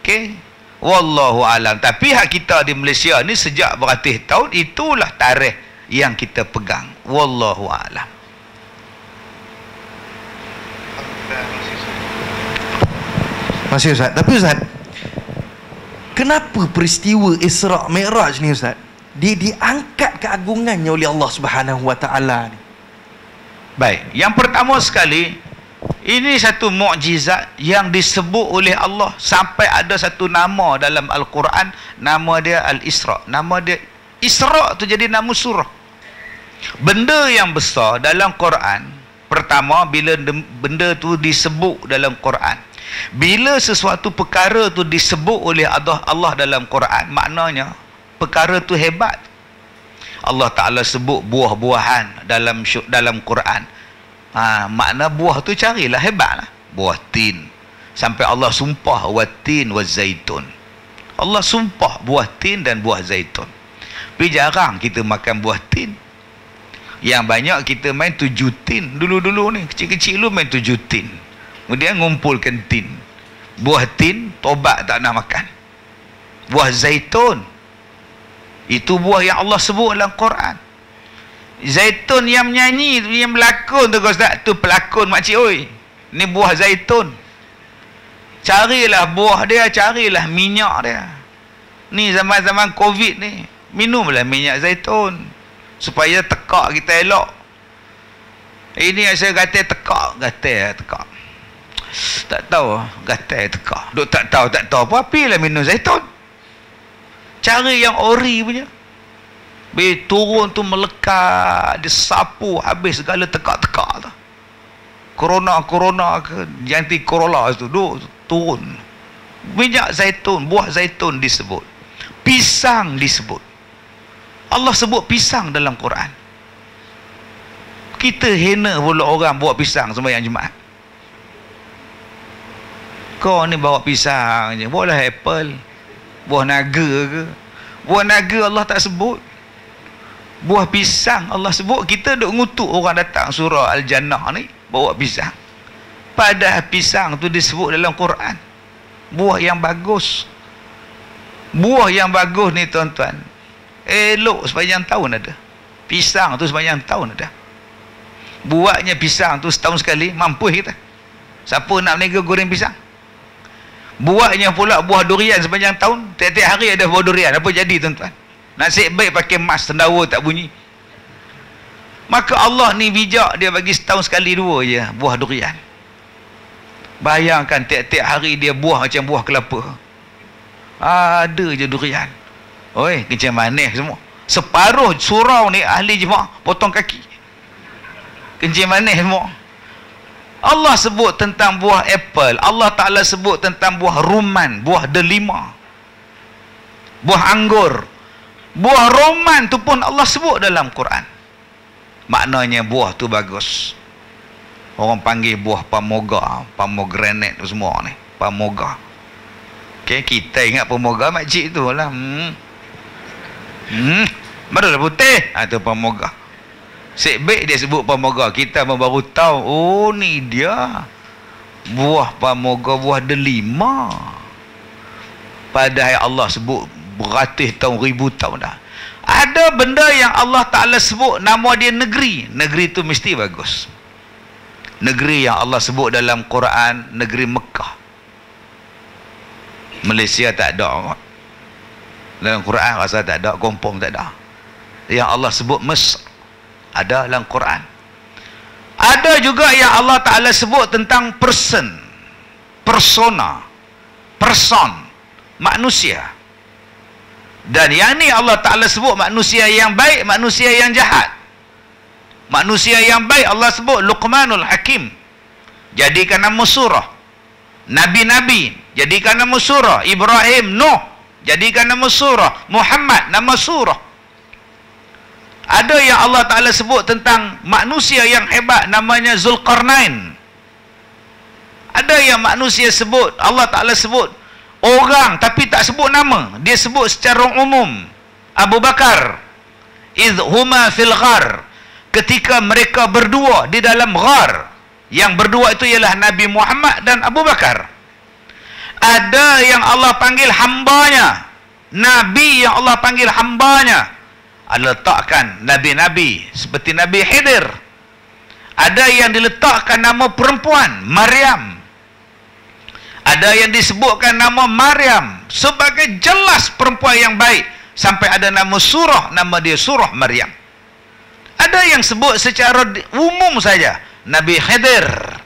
Okey. Wallahu alam. Tapi hak kita di Malaysia ni sejak beratus tahun, itulah tarikh yang kita pegang. Wallahu alam. Masih Ustaz. Tapi Ustaz, kenapa peristiwa Isra' Mi'raj ni Ustaz, dia diangkat keagungannya oleh Allah Subhanahu Wa Taala ni? Baik, yang pertama sekali, ini satu mukjizat yang disebut oleh Allah sampai ada satu nama dalam Al-Quran, nama dia Al-Isra'. Nama dia Isra' tu jadi nama surah. Benda yang besar dalam Quran, pertama bila benda tu disebut dalam Quran, bila sesuatu perkara tu disebut oleh Allah dalam Quran, maknanya perkara tu hebat. Allah Ta'ala sebut buah-buahan dalam Quran. Makna buah tu carilah, hebatlah. Buah tin. Sampai Allah sumpah watin wa zaitun. Allah sumpah buah tin dan buah zaitun. Tapi jarang kita makan buah tin. Yang banyak kita main 7 tin. Dulu-dulu ni, kecil-kecil dulu main 7 tin. Kemudian ngumpulkan tin. Buah tin, tobat tak nak makan. Buah zaitun, itu buah yang Allah sebut dalam Quran. Zaitun yang menyanyi, yang melakon tu Ustaz, tu pelakon makcik oi. Ni buah zaitun. Carilah buah dia, carilah minyak dia. Ni zaman-zaman Covid ni, minumlah minyak zaitun supaya tekak kita elok. Ini yang saya kata tekak. Tak tahu, gatal tekak. Duk tak tahu apa, apilah minum zaitun. Cari yang ori punya. Bila turun tu melekat, dia sapu habis segala tekak-tekak tu. Corona ke, janti Corolla tu, turun. Minyak zaitun, buah zaitun disebut. Pisang disebut. Allah sebut pisang dalam Quran. Kita hina pula orang bawa pisang sembahyang Jumaat. Kau ni bawa pisang je, bawalah apple, buah naga ke. Buah naga Allah tak sebut. Buah pisang Allah sebut. Kita duk ngutuk orang datang surah Al-Jannah ni bawa pisang. Padahal pisang tu disebut dalam Quran. buah yang bagus. Buah yang bagus ni tuan-tuan, elok sepanjang tahun ada. Pisang tu sepanjang tahun ada. Buatnya pisang tu setahun sekali, mampu kita. Siapa nak berniaga goreng pisang? Buatnya pula buah durian sepanjang tahun, tiap-tiap hari ada buah durian. Apa jadi tuan-tuan? Nasib baik pakai mas, tendawa tak bunyi. Maka Allah ni bijak, dia bagi setahun sekali dua je buah durian. Bayangkan tiap-tiap hari dia buah macam buah kelapa. Ada je durian. Oi, kencing manis semua. Separuh surau ni ahli jemaah potong kaki. Kencing manis semua. Allah sebut tentang buah apple, Allah Ta'ala sebut tentang buah rumman, buah delima, buah anggur. Buah rumman tu pun Allah sebut dalam Quran. Maknanya buah tu bagus. Orang panggil buah pamoga, pomegranate tu semua ni, pamoga. Okay, kita ingat pamoga makcik tu lah. Baru dah putih, tu pamoga. Sik baik dia sebut pamoga, kita baru tahu, oh ni dia buah pamoga, buah delima. Padahal Allah sebut beratus tahun, ribu tahun dah. Ada benda yang Allah Ta'ala sebut nama dia negeri. Negeri tu mesti bagus. Negeri yang Allah sebut dalam Quran, negeri Mekah. Malaysia tak ada. Dalam Quran rasa tak ada, Kompong tak ada. Yang Allah sebut Mesir ada dalam Quran. Ada juga yang Allah Ta'ala sebut tentang person, persona, person, manusia. Dan yang ni Allah Ta'ala sebut manusia yang baik, manusia yang jahat. Manusia yang baik Allah sebut Luqmanul Hakim, jadikan nama surah. Nabi-Nabi jadikan nama surah. Ibrahim, Nuh jadikan nama surah. Muhammad nama surah. Ada yang Allah Ta'ala sebut tentang manusia yang hebat, namanya Zulkarnain. Ada yang manusia sebut, Allah Ta'ala sebut orang tapi tak sebut nama, dia sebut secara umum. Abu Bakar, idh huma fil ghar, ketika mereka berdua di dalam ghar. Yang berdua itu ialah Nabi Muhammad dan Abu Bakar. Ada yang Allah panggil hambanya, Nabi yang Allah panggil hambanya, Allah letakkan Nabi-Nabi seperti Nabi Khidir. Ada yang diletakkan nama perempuan, Maryam. Ada yang disebutkan nama Maryam sebagai jelas perempuan yang baik, sampai ada nama surah, nama dia surah Maryam. Ada yang sebut secara umum saja, Nabi Khidir.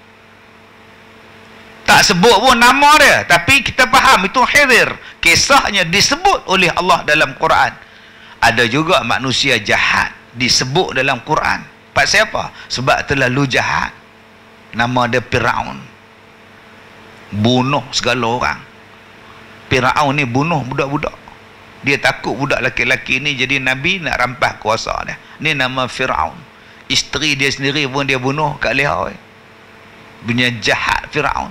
Tak sebut pun nama dia, tapi kita faham itu Khidir. Kisahnya disebut oleh Allah dalam Quran. Ada juga manusia jahat disebut dalam Quran. Pasal apa? Sebab terlalu jahat. Nama dia Firaun. Bunuh segala orang. Firaun ni bunuh budak-budak. Dia takut budak lelaki-lelaki ni jadi nabi, nak rampas kuasa dia. Ni nama Firaun. Isteri dia sendiri pun dia bunuh kat leher. Punya jahat Firaun.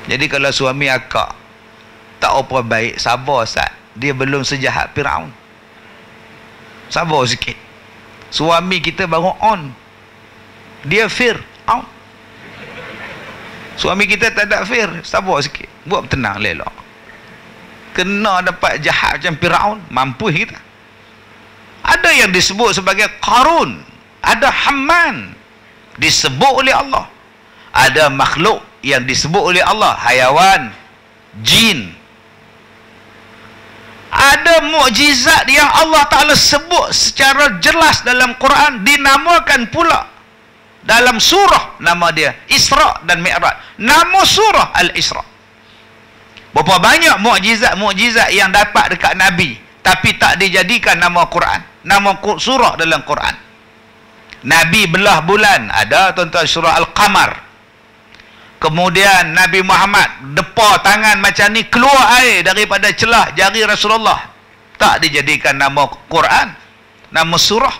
Jadi kalau suami akak tak apa baik, sabar Ustaz. Dia belum sejahat Firaun. Sabar sikit. Suami kita baru on, dia Firaun. Suami kita tak ada Fir, sabar sikit, buat tenang, lelok. Kena dapat jahat macam Firaun, mampu kita. Ada yang disebut sebagai Qarun, ada Haman disebut oleh Allah. Ada makhluk yang disebut oleh Allah, hayawan, jin. Ada mukjizat yang Allah Ta'ala sebut secara jelas dalam Quran, dinamakan pula dalam surah, nama dia Isra dan Mi'raj. Nama surah Al-Isra. Berapa banyak mukjizat-mukjizat yang dapat dekat Nabi, tapi tak dijadikan nama Quran, nama surah dalam Quran. Nabi belah bulan, ada tuan-tuan, surah Al-Qamar. Kemudian Nabi Muhammad depa tangan macam ni, keluar air daripada celah jari Rasulullah. Tak dijadikan nama Quran, nama surah.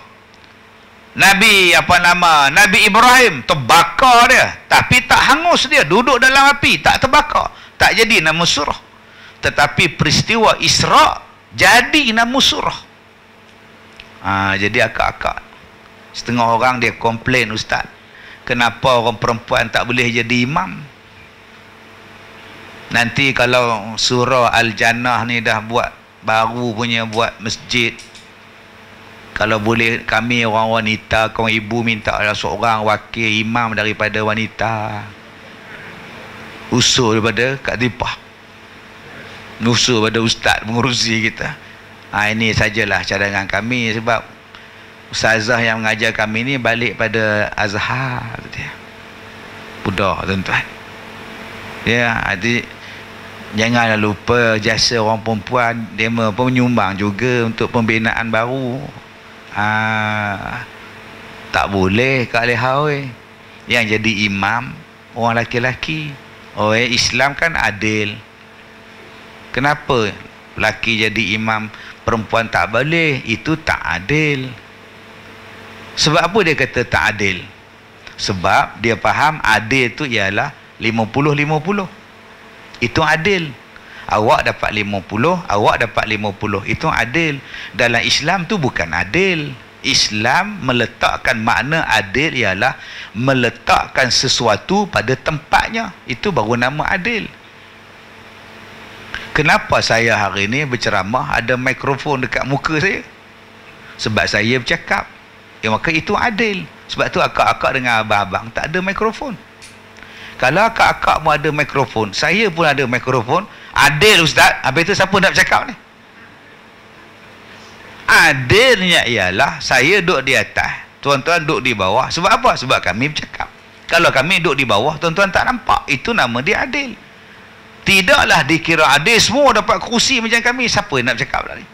Nabi Nabi Ibrahim terbakar dia, tapi tak hangus dia, duduk dalam api, tak terbakar, tak jadi nama surah. Tetapi peristiwa Isra jadi nama surah. Jadi akak-akak, setengah orang dia komplain, Ustaz, kenapa orang perempuan tak boleh jadi imam? Nanti kalau surah Al-Jannah ni dah buat baru punya, buat masjid, kalau boleh kami orang wanita, kaum ibu minta ada seorang wakil imam daripada wanita, usul daripada Kak Dipah, usul pada ustaz pengurusi kita. Ini sajalah cadangan kami, sebab ustazah yang mengajar kami ni balik pada Azhar dia. Budak tuan-tuan. Ya, jadi janganlah lupa jasa orang perempuan, dia pun menyumbang juga untuk pembinaan baru. Tak boleh Kak Leha yang jadi imam orang laki-laki. Islam kan adil. Kenapa laki jadi imam, perempuan tak boleh? Itu tak adil. Sebab apa dia kata tak adil? Sebab dia faham adil tu ialah 50-50. Itu adil. Awak dapat 50, awak dapat 50. Itu adil. Dalam Islam tu bukan adil. Islam meletakkan makna adil ialah meletakkan sesuatu pada tempatnya. Itu baru nama adil. Kenapa saya hari ini berceramah ada mikrofon dekat muka saya? Sebab saya bercakap. Maka itu adil. Sebab tu akak-akak dengan abang-abang tak ada mikrofon. Kalau akak-akak pun ada mikrofon, saya pun ada mikrofon, adil ustaz. Habis itu siapa nak bercakap ni? Adilnya ialah saya duduk di atas, tuan-tuan duduk di bawah. Sebab apa? Sebab kami bercakap. Kalau kami duduk di bawah, tuan-tuan tak nampak. Itu nama dia adil. Tidaklah dikira adil semua dapat kerusi macam kami. Siapa yang nak bercakap tadi?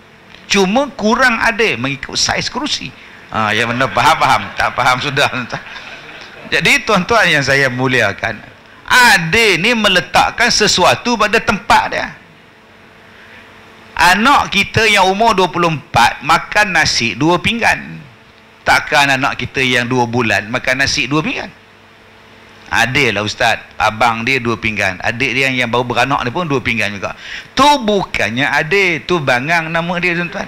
Cuma kurang adil mengikut saiz kerusi. Yang mana faham-faham, tak faham sudah. Jadi tuan-tuan yang saya muliakan, adil ni meletakkan sesuatu pada tempat dia. Anak kita yang umur 24 makan nasi 2 pinggan. Takkan anak kita yang 2 bulan makan nasi 2 pinggan? Adil lah ustaz. Abang dia 2 pinggan, adik dia yang baru beranak ni pun 2 pinggan juga. Tu bukannya adil, tu bangang nama dia tuan-tuan.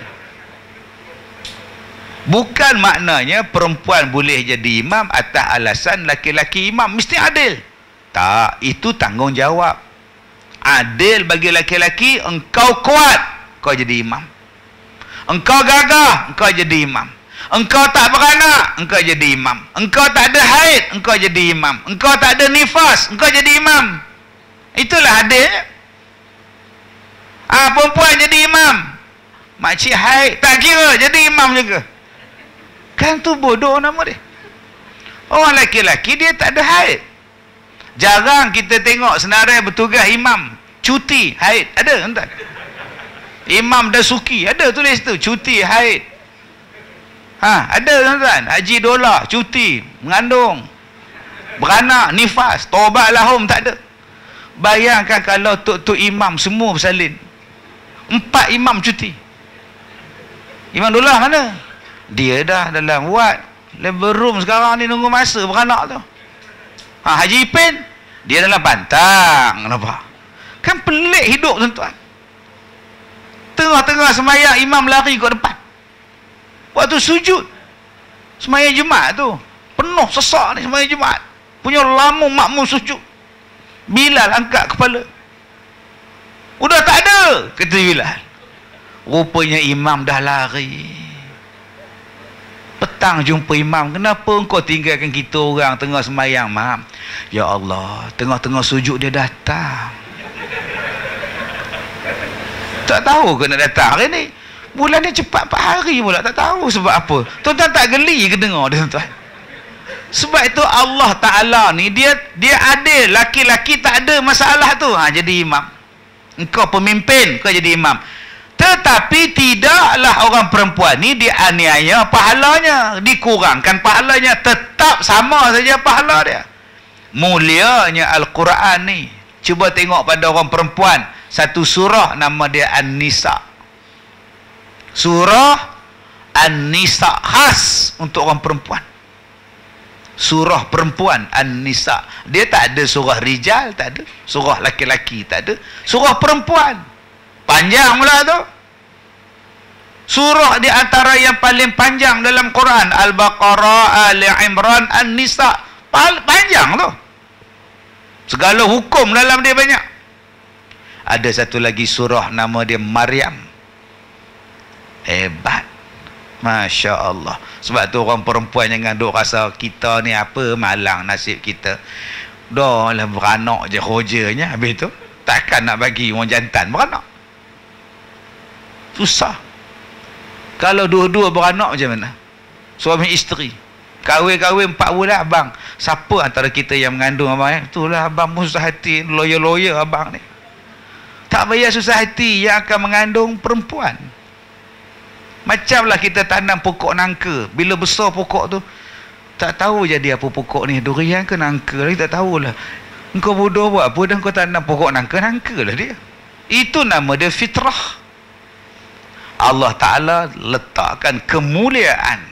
Bukan maknanya perempuan boleh jadi imam atas alasan laki-laki imam mesti adil. Tak, itu tanggungjawab. Adil bagi laki-laki, engkau kuat, kau jadi imam. Engkau gagah, engkau jadi imam. Engkau tak beranak, engkau jadi imam. Engkau tak ada haid, engkau jadi imam. Engkau tak ada nifas, engkau jadi imam. Itulah adilnya. Perempuan jadi imam, makcik haid tak kira, jadi imam juga. Kan tu bodoh nama dia. Orang laki-laki dia tak ada haid. Jarang kita tengok senarai bertugas imam cuti haid. Ada entah. Imam Dasuki ada tulis tu cuti haid. Ada tuan-tuan. Haji Dola cuti mengandung, beranak, nifas, taubat lahum tak ada. Bayangkan kalau tok-tok imam semua bersalin, 4 imam cuti. Imam Dola mana? Dia dah dalam wad labor room sekarang ni, nunggu masa beranak tu. Haji Ipin dia dalam pantang. Kenapa? Kan pelik hidup tuan-tuan. Tengah-tengah semayang imam lari ke depan. Waktu sujud semayang Jumaat tu penuh sesak ni, semayang Jumaat punya lama makmum sujud. Bilal angkat kepala, udah tak ada, kata Bilal. Rupanya imam dah lari. Petang jumpa imam, kenapa engkau tinggalkan kita orang tengah semayang, mam? Ya Allah, tengah-tengah sujud dia datang. Tak tahu ke nak datang hari ni? Bulan ni cepat 4 hari pula, tak tahu sebab apa. Tuan-tuan tak geli ke dengar dia tuan? Sebab itu Allah Ta'ala ni dia adil. Laki-laki tak ada masalah tu. Jadi imam. Engkau pemimpin, kau jadi imam. Tetapi tidaklah orang perempuan ni dianiaya pahalanya, dikurangkan pahalanya, tetap sama saja pahala dia. Mulianya Al-Quran ni. Cuba tengok pada orang perempuan, satu surah nama dia An-Nisa. Surah An-Nisa khas untuk orang perempuan. Surah perempuan An-Nisa. Dia tak ada surah rijal, tak ada. Surah laki-laki tak ada. Surah perempuan. Panjang pula tu. Surah di antara yang paling panjang dalam Quran, Al-Baqarah, Ali Imran, An-Nisa. Panjang tu. Segala hukum dalam dia banyak. Ada satu lagi surah nama dia Maryam. Hebat. Masya Allah. Sebab tu orang perempuan jangan duk rasa kita ni apa malang nasib kita. Dah lah beranak je hojanya. Habis tu takkan nak bagi orang jantan beranak. Susah. Kalau dua-dua beranak macam mana? Suami isteri. Kahwin 4 bulan, abang. Siapa antara kita yang mengandung abang? Itulah abang pun susah hati. Lawyer abang ni. Tak payah susah hati yang akan mengandung perempuan. Macamlah kita tanam pokok nangka. Bila besar pokok tu, tak tahu jadi apa pokok ni. Durian ke nangka lagi tak tahulah. Engkau bodoh buat apa dan kau tanam pokok nangka lah dia. Itu nama dia fitrah. Allah Ta'ala letakkan kemuliaan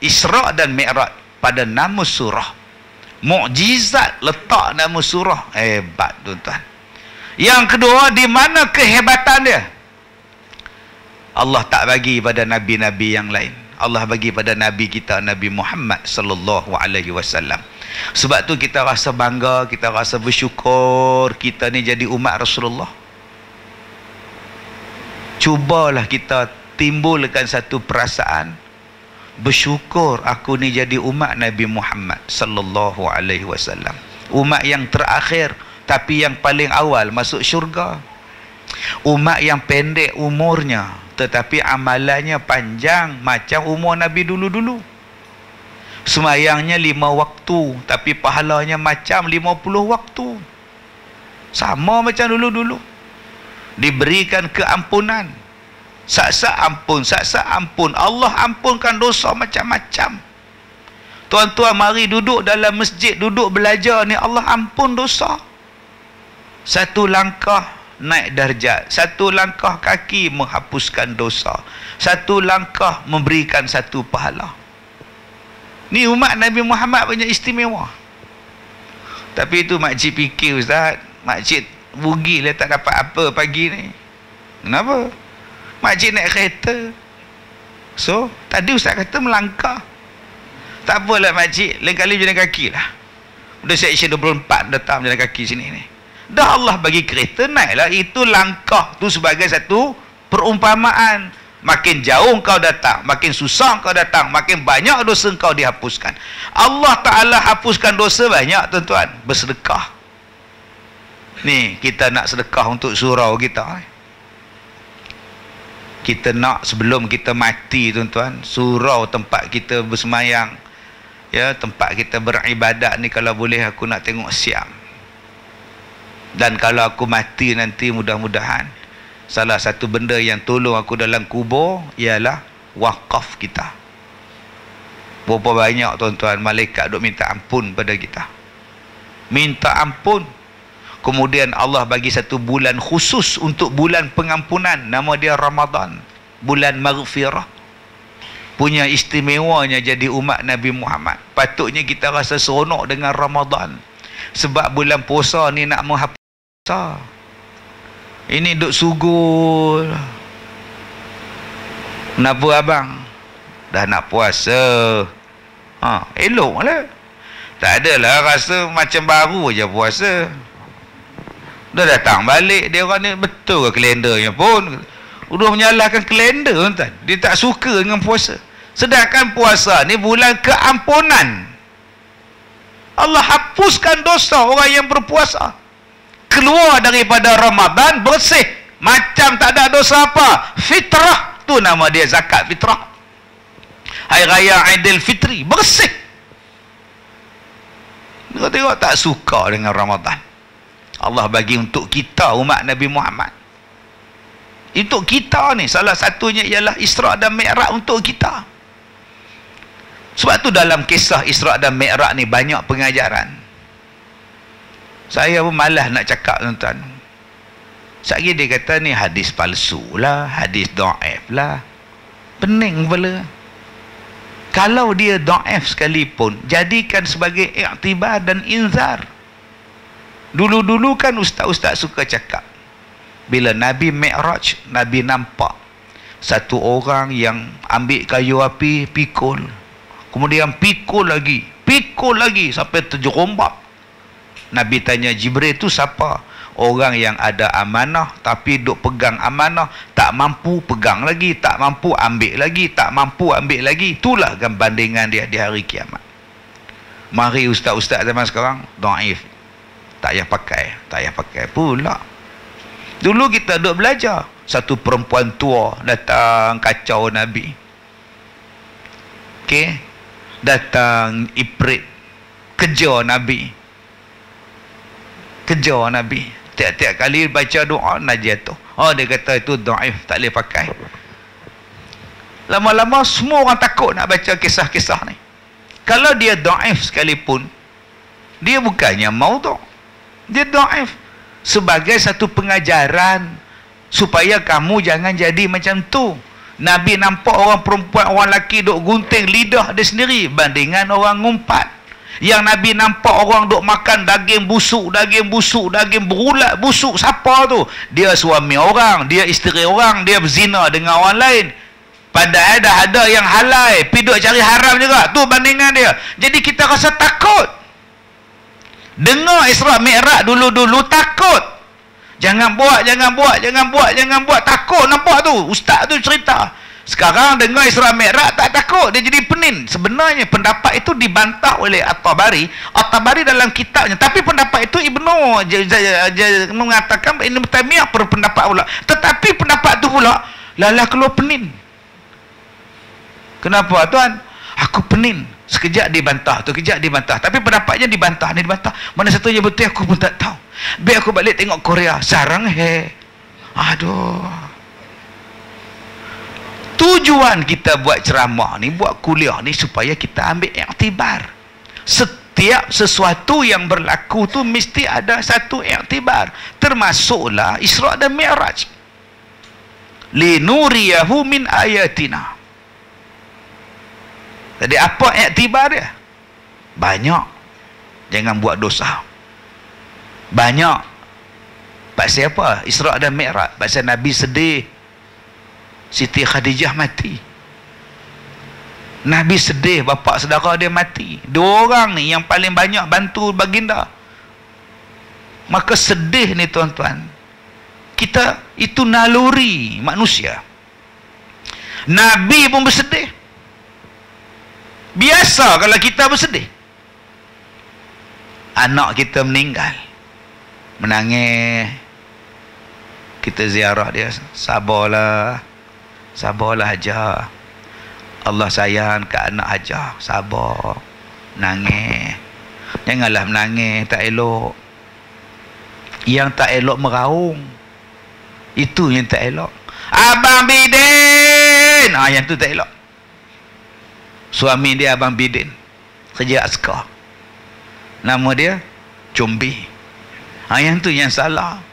Isra' dan Mi'raj pada nama surah. Mukjizat letak nama surah. Hebat tuan-tuan. Yang kedua, di mana kehebatan dia? Allah tak bagi pada nabi-nabi yang lain. Allah bagi pada nabi kita, Nabi Muhammad sallallahu alaihi wasallam. Sebab tu kita rasa bangga, kita rasa bersyukur kita ni jadi umat Rasulullah. Cubalah kita timbulkan satu perasaan bersyukur aku ni jadi umat Nabi Muhammad sallallahu alaihi wasallam. Umat yang terakhir tapi yang paling awal masuk syurga. Umat yang pendek umurnya tetapi amalannya panjang macam umur Nabi dulu-dulu. Semayangnya 5 waktu tapi pahalanya macam 50 waktu. Sama macam dulu-dulu. Diberikan keampunan. Saksa ampun. Allah ampunkan dosa macam-macam. Tuan-tuan mari duduk dalam masjid, duduk belajar ni, Allah ampun dosa. Satu langkah naik darjat, satu langkah kaki menghapuskan dosa, satu langkah memberikan satu pahala. Ni umat Nabi Muhammad punya istimewa. Tapi itu makcik fikir, ustaz, makcik rugi lah tak dapat apa pagi ni. Kenapa? Makcik naik kereta. So tadi ustaz kata melangkah. Tak apalah makcik, lain kali jalan kaki lah. Udah section 24 datang jalan kaki sini ni. Dah Allah bagi kereta, naiklah. Itu langkah tu sebagai satu perumpamaan. Makin jauh kau datang, makin susah kau datang, makin banyak dosa kau dihapuskan. Allah Ta'ala hapuskan dosa banyak tuan-tuan. Bersedekah. Ni kita nak sedekah untuk surau kita. Kita nak sebelum kita mati tuan-tuan, surau tempat kita bersemayang, ya, tempat kita beribadat ni, kalau boleh aku nak tengok siam. Dan kalau aku mati nanti, mudah-mudahan salah satu benda yang tolong aku dalam kubur ialah wakaf kita. Berapa banyak tuan-tuan malaikat duk minta ampun pada kita. Minta ampun. Kemudian Allah bagi satu bulan khusus untuk bulan pengampunan. Nama dia Ramadan. Bulan maghfirah. Punya istimewanya jadi umat Nabi Muhammad. Patutnya kita rasa seronok dengan Ramadan. Sebab bulan puasa ni nak menghapus. Ini duk sugul. Kenapa abang? Dah nak puasa. Elok lah. Tak adalah rasa macam baru je puasa. Dah datang balik dia orang ni, betul ke kalendernya pun. Udah menyalahkan kalender tuan. Dia tak suka dengan puasa. Sedangkan puasa ni bulan keampunan. Allah hapuskan dosa orang yang berpuasa. Keluar daripada Ramadan bersih. Macam tak ada dosa apa. Fitrah. Tu nama dia zakat fitrah. Hari Raya Aidil Fitri. Bersih. Tengok tak suka dengan Ramadan. Allah bagi untuk kita umat Nabi Muhammad. Untuk kita ni. Salah satunya ialah Isra' dan Mi'raj untuk kita. Sebab tu dalam kisah Isra' dan Mi'raj ni banyak pengajaran. Saya pun malas nak cakap tuan-tuan. Sekali dia kata ni hadis palsu lah, hadis da'if lah. Pening kepala. Kalau dia da'if sekalipun, jadikan sebagai iktibar dan inzar. Dulu-dulu kan ustaz-ustaz suka cakap, bila Nabi Mi'raj, Nabi nampak satu orang yang ambil kayu api, pikul. Kemudian pikul lagi sampai terjerombak. Nabi tanya Jibril, tu siapa? Orang yang ada amanah tapi duk pegang amanah, tak mampu pegang lagi, tak mampu ambil lagi, tak mampu ambil lagi. Itulah bandingan dia di hari kiamat. Mari ustaz-ustaz zaman sekarang dhaif. Tak payah pakai pula. Dulu kita duk belajar, satu perempuan tua datang kacau Nabi. Okey, datang Iprit kejar Nabi. Tiap-tiap kali baca doa najis tu. Oh, dia kata itu dhaif, tak boleh pakai. Lama-lama semua orang takut nak baca kisah-kisah ni. Kalau dia dhaif sekalipun, dia bukannya maudhu'. Dia dhaif sebagai satu pengajaran supaya kamu jangan jadi macam tu. Nabi nampak orang perempuan, orang lelaki duk gunting lidah dia sendiri bandingan orang ngumpat. Yang Nabi nampak orang duk makan daging busuk, daging berulat busuk. Siapa tu? Dia suami orang, dia isteri orang, dia berzina dengan orang lain. Padahal dah ada yang halal, pergi duk cari haram juga. Tu bandingan dia. Jadi kita rasa takut. Dengar Isra Mi'raj dulu-dulu takut. Jangan buat. Takut nampak tu. Ustaz tu cerita. Sekarang dengar Isra Mi'raj tak takut. Dia jadi penin. Sebenarnya pendapat itu dibantah oleh At-Tabari. At-Tabari dalam kitabnya. Tapi pendapat itu Ibnu mengatakan Ibnu Taimiyah berpendapat pula. Tetapi pendapat itu pula lalah keluar penin. Kenapa tuan? Aku penin. Sekejap dibantah tu, kejap dibantah. Tapi pendapatnya dibantah, ni dibantah. Mana satu yang betul aku pun tak tahu. Biar aku balik tengok Korea. Sarang aduh. Tujuan kita buat ceramah ni, buat kuliah ni supaya kita ambil iktibar. Setiap sesuatu yang berlaku tu mesti ada satu iktibar. Termasuklah Isra dan Mi'raj. Linuriyahu min ayatina. Jadi apa iktibar dia? Banyak. Jangan buat dosa. Banyak. Pasal apa? Isra dan Mi'raj. Pasal Nabi sedih. Siti Khadijah mati. Nabi sedih bapa saudara dia mati. Dua orang ni yang paling banyak bantu baginda. Maka sedih ni tuan-tuan. Kita itu naluri manusia. Nabi pun bersedih. Biasa kalau kita bersedih. Anak kita meninggal, menangis, kita ziarah dia. Sabarlah aja. Allah sayang ke anak aja. Sabar. Menangis. Janganlah menangis. Tak elok. Yang tak elok meraung. Itu yang tak elok. Abang Bidin. Yang tu tak elok. Suami dia Abang Bidin. Kerja askar. Nama dia Combi. Yang tu yang salah.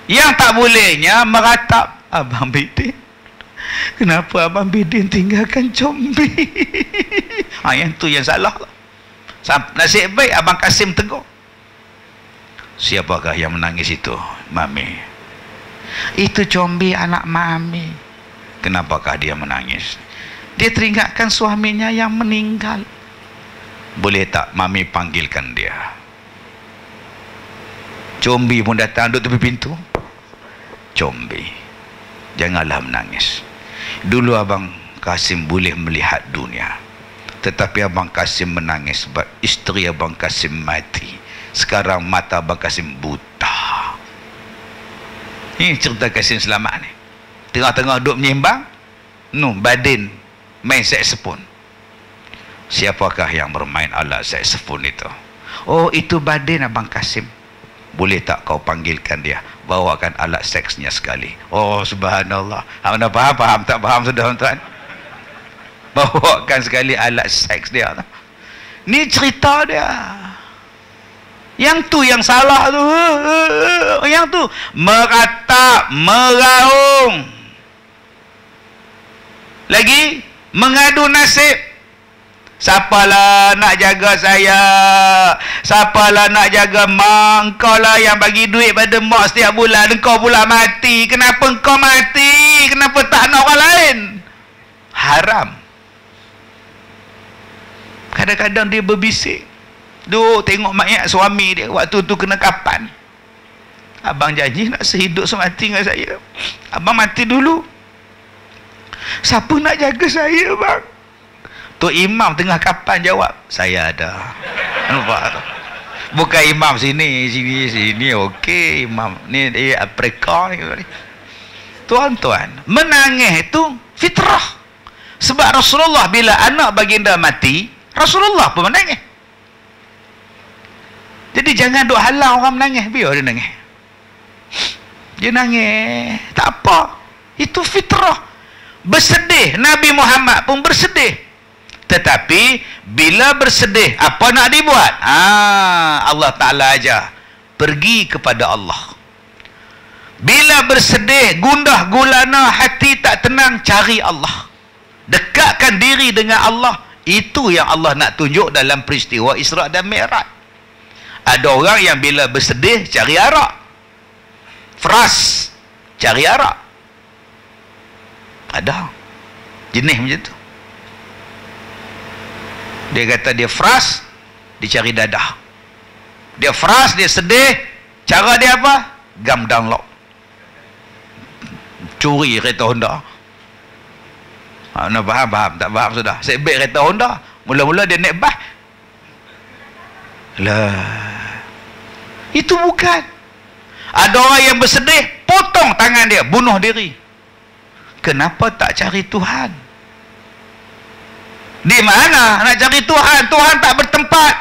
Yang tak bolehnya meratap. Abang Bidin, kenapa Abang Bidin tinggalkan Combi? Yang tu yang salah. Nasib baik Abang Kasim tegur. Siapakah yang menangis itu? Mami. Itu Combi, anak Mami. Kenapakah dia menangis? Dia teringatkan suaminya yang meninggal. Boleh tak Mami panggilkan dia? Combi pun datang duduk tepi pintu. Combi, janganlah menangis. Dulu Abang Kasim boleh melihat dunia, tetapi Abang Kasim menangis sebab isteri Abang Kasim mati. Sekarang mata Abang Kasim buta. Ini cerita Kasim Selamat ni. Tengah-tengah duduk menyimbang, Badin main saksofon. Siapakah yang bermain alat saksofon itu? Oh, itu Badin Abang Kasim. Boleh tak kau panggilkan dia? Bawakan alat seksnya sekali. Oh, subhanallah. Anda faham tak faham sudah tuan? Bawakan sekali alat seks dia. Ni cerita dia. Yang tu yang salah tu. Yang tu meratap, meraung. Lagi mengadu nasib. Siapalah nak jaga saya? Siapalah nak jaga mak? Engkau lah yang bagi duit pada mak setiap bulan. Engkau pula mati. Kenapa engkau mati? Kenapa tak nak orang lain? Haram. Kadang-kadang dia berbisik. Duk tengok mayat suami dia waktu tu kena kapan. Abang janji nak sehidup semati dengan saya. Abang mati dulu. Siapa nak jaga saya, bang? Tok Imam tengah kapan jawab, saya ada. Nampak tak? Bukan imam sini okey, imam ni dia Afrika ni. Tuan-tuan, menangis itu fitrah. Sebab Rasulullah bila anak baginda mati, Rasulullah pun menangis. Jadi jangan duk halang orang menangis, biar dia nangis. Dia nangis, tak apa. Itu fitrah. Bersedih, Nabi Muhammad pun bersedih. Tetapi bila bersedih, apa nak dibuat? Allah Ta'ala aja, pergi kepada Allah. Bila bersedih, gundah gulana, hati tak tenang, cari Allah. Dekatkan diri dengan Allah. Itu yang Allah nak tunjuk dalam peristiwa Isra' dan Mi'raj. Ada orang yang bila bersedih cari arak, fras, cari arak. Ada jenis macam tu. Dia kata dia fras, dia cari dadah. Dia fras, dia sedih, cara dia apa? Gam download, curi kereta Honda. Nak faham? Tak faham sudah. Setback kereta Honda, mula-mula dia naik bas lah. Itu bukan. Ada orang yang bersedih, potong tangan dia, bunuh diri. Kenapa tak cari Tuhan? Di mana nak cari Tuhan? Tuhan tak bertempat.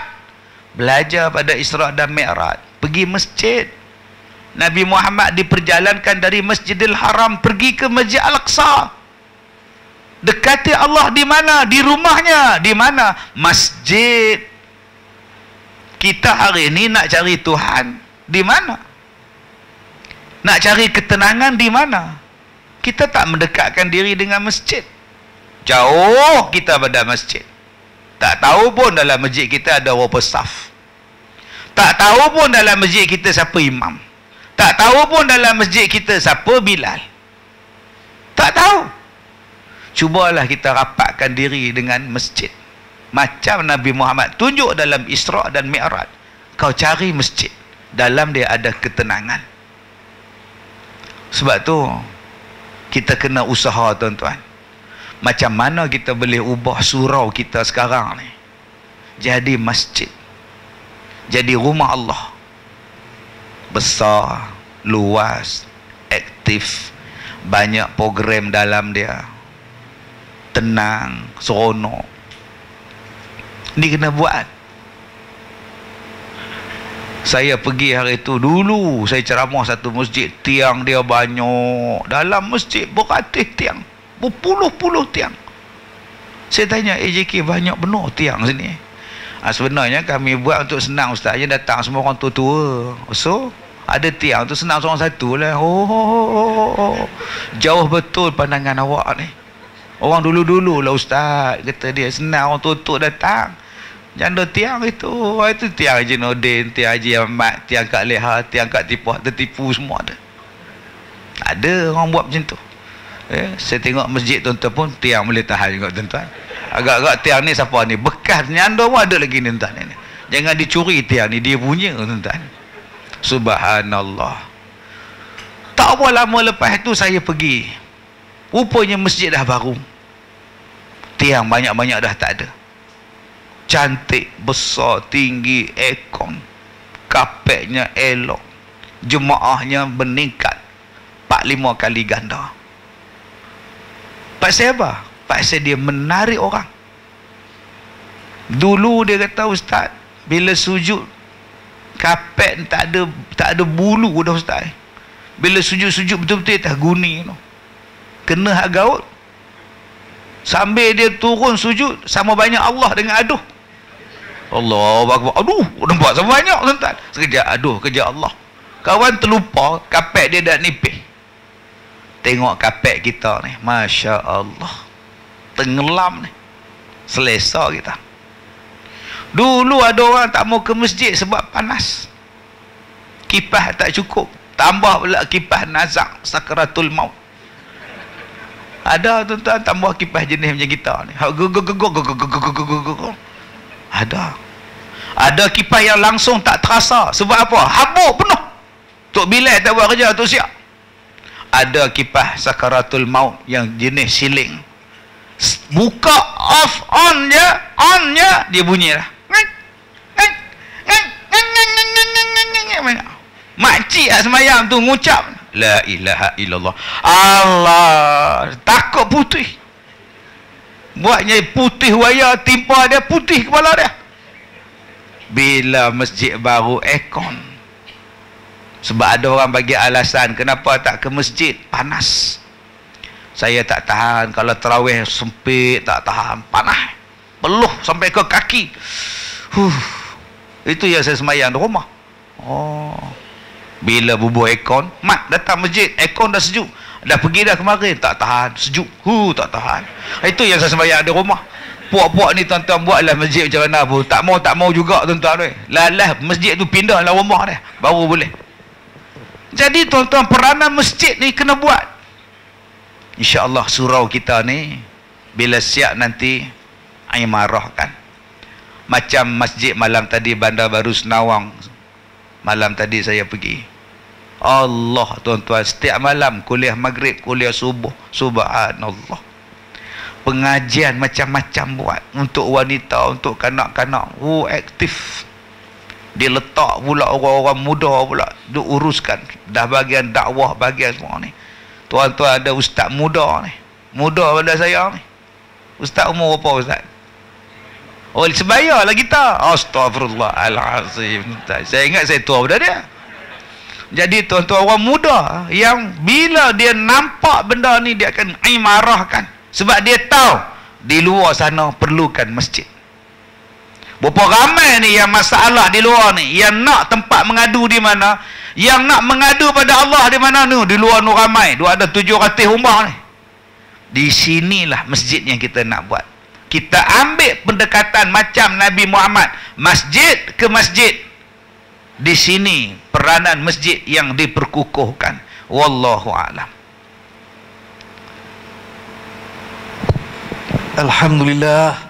Belajar pada Isra' dan Mi'raj, pergi masjid. Nabi Muhammad diperjalankan dari Masjidil Haram pergi ke Masjid Al-Aqsa. Dekati Allah di mana? Di rumahnya. Di mana? Masjid. Kita hari ini nak cari Tuhan di mana? Nak cari ketenangan di mana? Kita tak mendekatkan diri dengan masjid. Jauh kita pada masjid. Tak tahu pun dalam masjid kita ada berapa saf. Tak tahu pun dalam masjid kita siapa imam. Tak tahu pun dalam masjid kita siapa Bilal. Tak tahu. Cubalah kita rapatkan diri dengan masjid. Macam Nabi Muhammad tunjuk dalam Isra' dan Mi'raj. Kau cari masjid, dalam dia ada ketenangan. Sebab tu kita kena usaha, tuan-tuan. Macam mana kita boleh ubah surau kita sekarang ni jadi masjid, jadi rumah Allah. Besar, luas, aktif, banyak program dalam dia, tenang, seronok. Ni kena buat. Saya pergi hari itu, dulu saya ceramah satu masjid, tiang dia banyak. Dalam masjid beratus tiang, berpuluh-puluh tiang. Saya tanya, AJK banyak benar tiang sini? Sebenarnya kami buat untuk senang ustaz. Yang datang semua orang tua-tua. So ada tiang tu senang seorang satu lah. Jauh betul pandangan awak ni. Orang dulu-dulu lah ustaz, kata dia senang orang tua-tua datang. Janda tiang itu tiang Haji Nordin, tiang Haji Ahmad, tiang Kak Leha, tiang Kak Tipah, tertipu semua ada. Ada orang buat macam tu. Saya tengok masjid tuan-tuan pun tiang boleh tahan juga tuan-tuan. Agak-agak tiang ni siapa ni? Bekas nyanda pun ada lagi ni tuan-tuan ni. Jangan dicuri tiang ni, dia punya tuan-tuan. Subhanallah. Tak apa lama lepas tu saya pergi. Rupanya masjid dah baru. Tiang banyak-banyak dah tak ada. Cantik, besar, tinggi, aircon, kapetnya elok, jemaahnya meningkat 4-5 kali ganda. Pasal apa? Pasal dia menarik orang. Dulu dia kata ustaz, bila sujud kapet tak ada bulu dah ustaz. Bila sujud betul-betul tak guni, kena hak gaut. Sambil dia turun sujud sama banyak Allah dengan aduh. Allahu Akbar. Aduh, nampak sama banyak tuan-tuan. Sekejap aduh, kejap Allah. Kawan terlupa kapet dia dah nipis. Tengok kapet kita ni, Masya Allah, tenggelam ni. Selesa kita. Dulu ada orang tak mau ke masjid sebab panas. Kipas tak cukup. Tambah pula kipas nazak sakaratul maut. Ada tuan-tuan tambah kipas jenis macam kita ni. Ada. Ada kipas yang langsung tak terasa. Sebab apa? Habuk penuh. Tok Bilal tak buat kerja, Tok Siap. Ada kipas sakaratul maut yang jenis siling. Buka off on je dia bunyi lah. Makcik semayang tu ngucap la ilaha illallah. Allah, takut putih. Buatnya putih wayar timpa dia, putih kepala dia. Bila masjid baru aircon. Sebab ada orang bagi alasan kenapa tak ke masjid, panas. Saya tak tahan, kalau tarawih sempit tak tahan, panas. Peluh sampai ke kaki. Itu yang saya semayang di rumah. Bila bubuh aircon, mat datang masjid, aircon dah sejuk. Dah pergi dah kemarin, tak tahan, sejuk. Tak tahan. Itu yang saya sembahyang di rumah. Puak-puak ni tuan-tuan buatlah masjid macam mana pun. Tak mau juga tuan-tuan. Lalah masjid tu pindah lah rumah dia. Baru boleh. Jadi tuan-tuan, peranan masjid ni kena buat. InsyaAllah surau kita ni, bila siap nanti, air marah kan. Macam masjid malam tadi, Bandar Baru Senawang. Malam tadi saya pergi. Allah tuan-tuan, setiap malam kuliah maghrib, kuliah subuh, subhanallah. Pengajian macam-macam buat untuk wanita, untuk kanak-kanak. Aktif. Dia letak pula orang-orang muda pula duk uruskan. Dah bahagian dakwah, bahagian semua ni. Tuan-tuan, ada ustaz muda ni. Muda pada saya ni. Ustaz umur apa ustaz? Oh, sebayarlah kita. Astaghfirullahalazim. Saya ingat saya tua pada dia. Jadi tuan-tuan, orang muda yang bila dia nampak benda ni, dia akan marahkan. Sebab dia tahu di luar sana perlukan masjid. Berapa ramai ni yang masalah di luar ni, yang nak tempat mengadu di mana, yang nak mengadu pada Allah di mana ni, di luar ni ramai. Dia ada 700 rumah ni. Di sinilah masjid yang kita nak buat. Kita ambil pendekatan macam Nabi Muhammad, masjid ke masjid. Di sini peranan masjid yang diperkukuhkan. Wallahu a'lam. Alhamdulillah.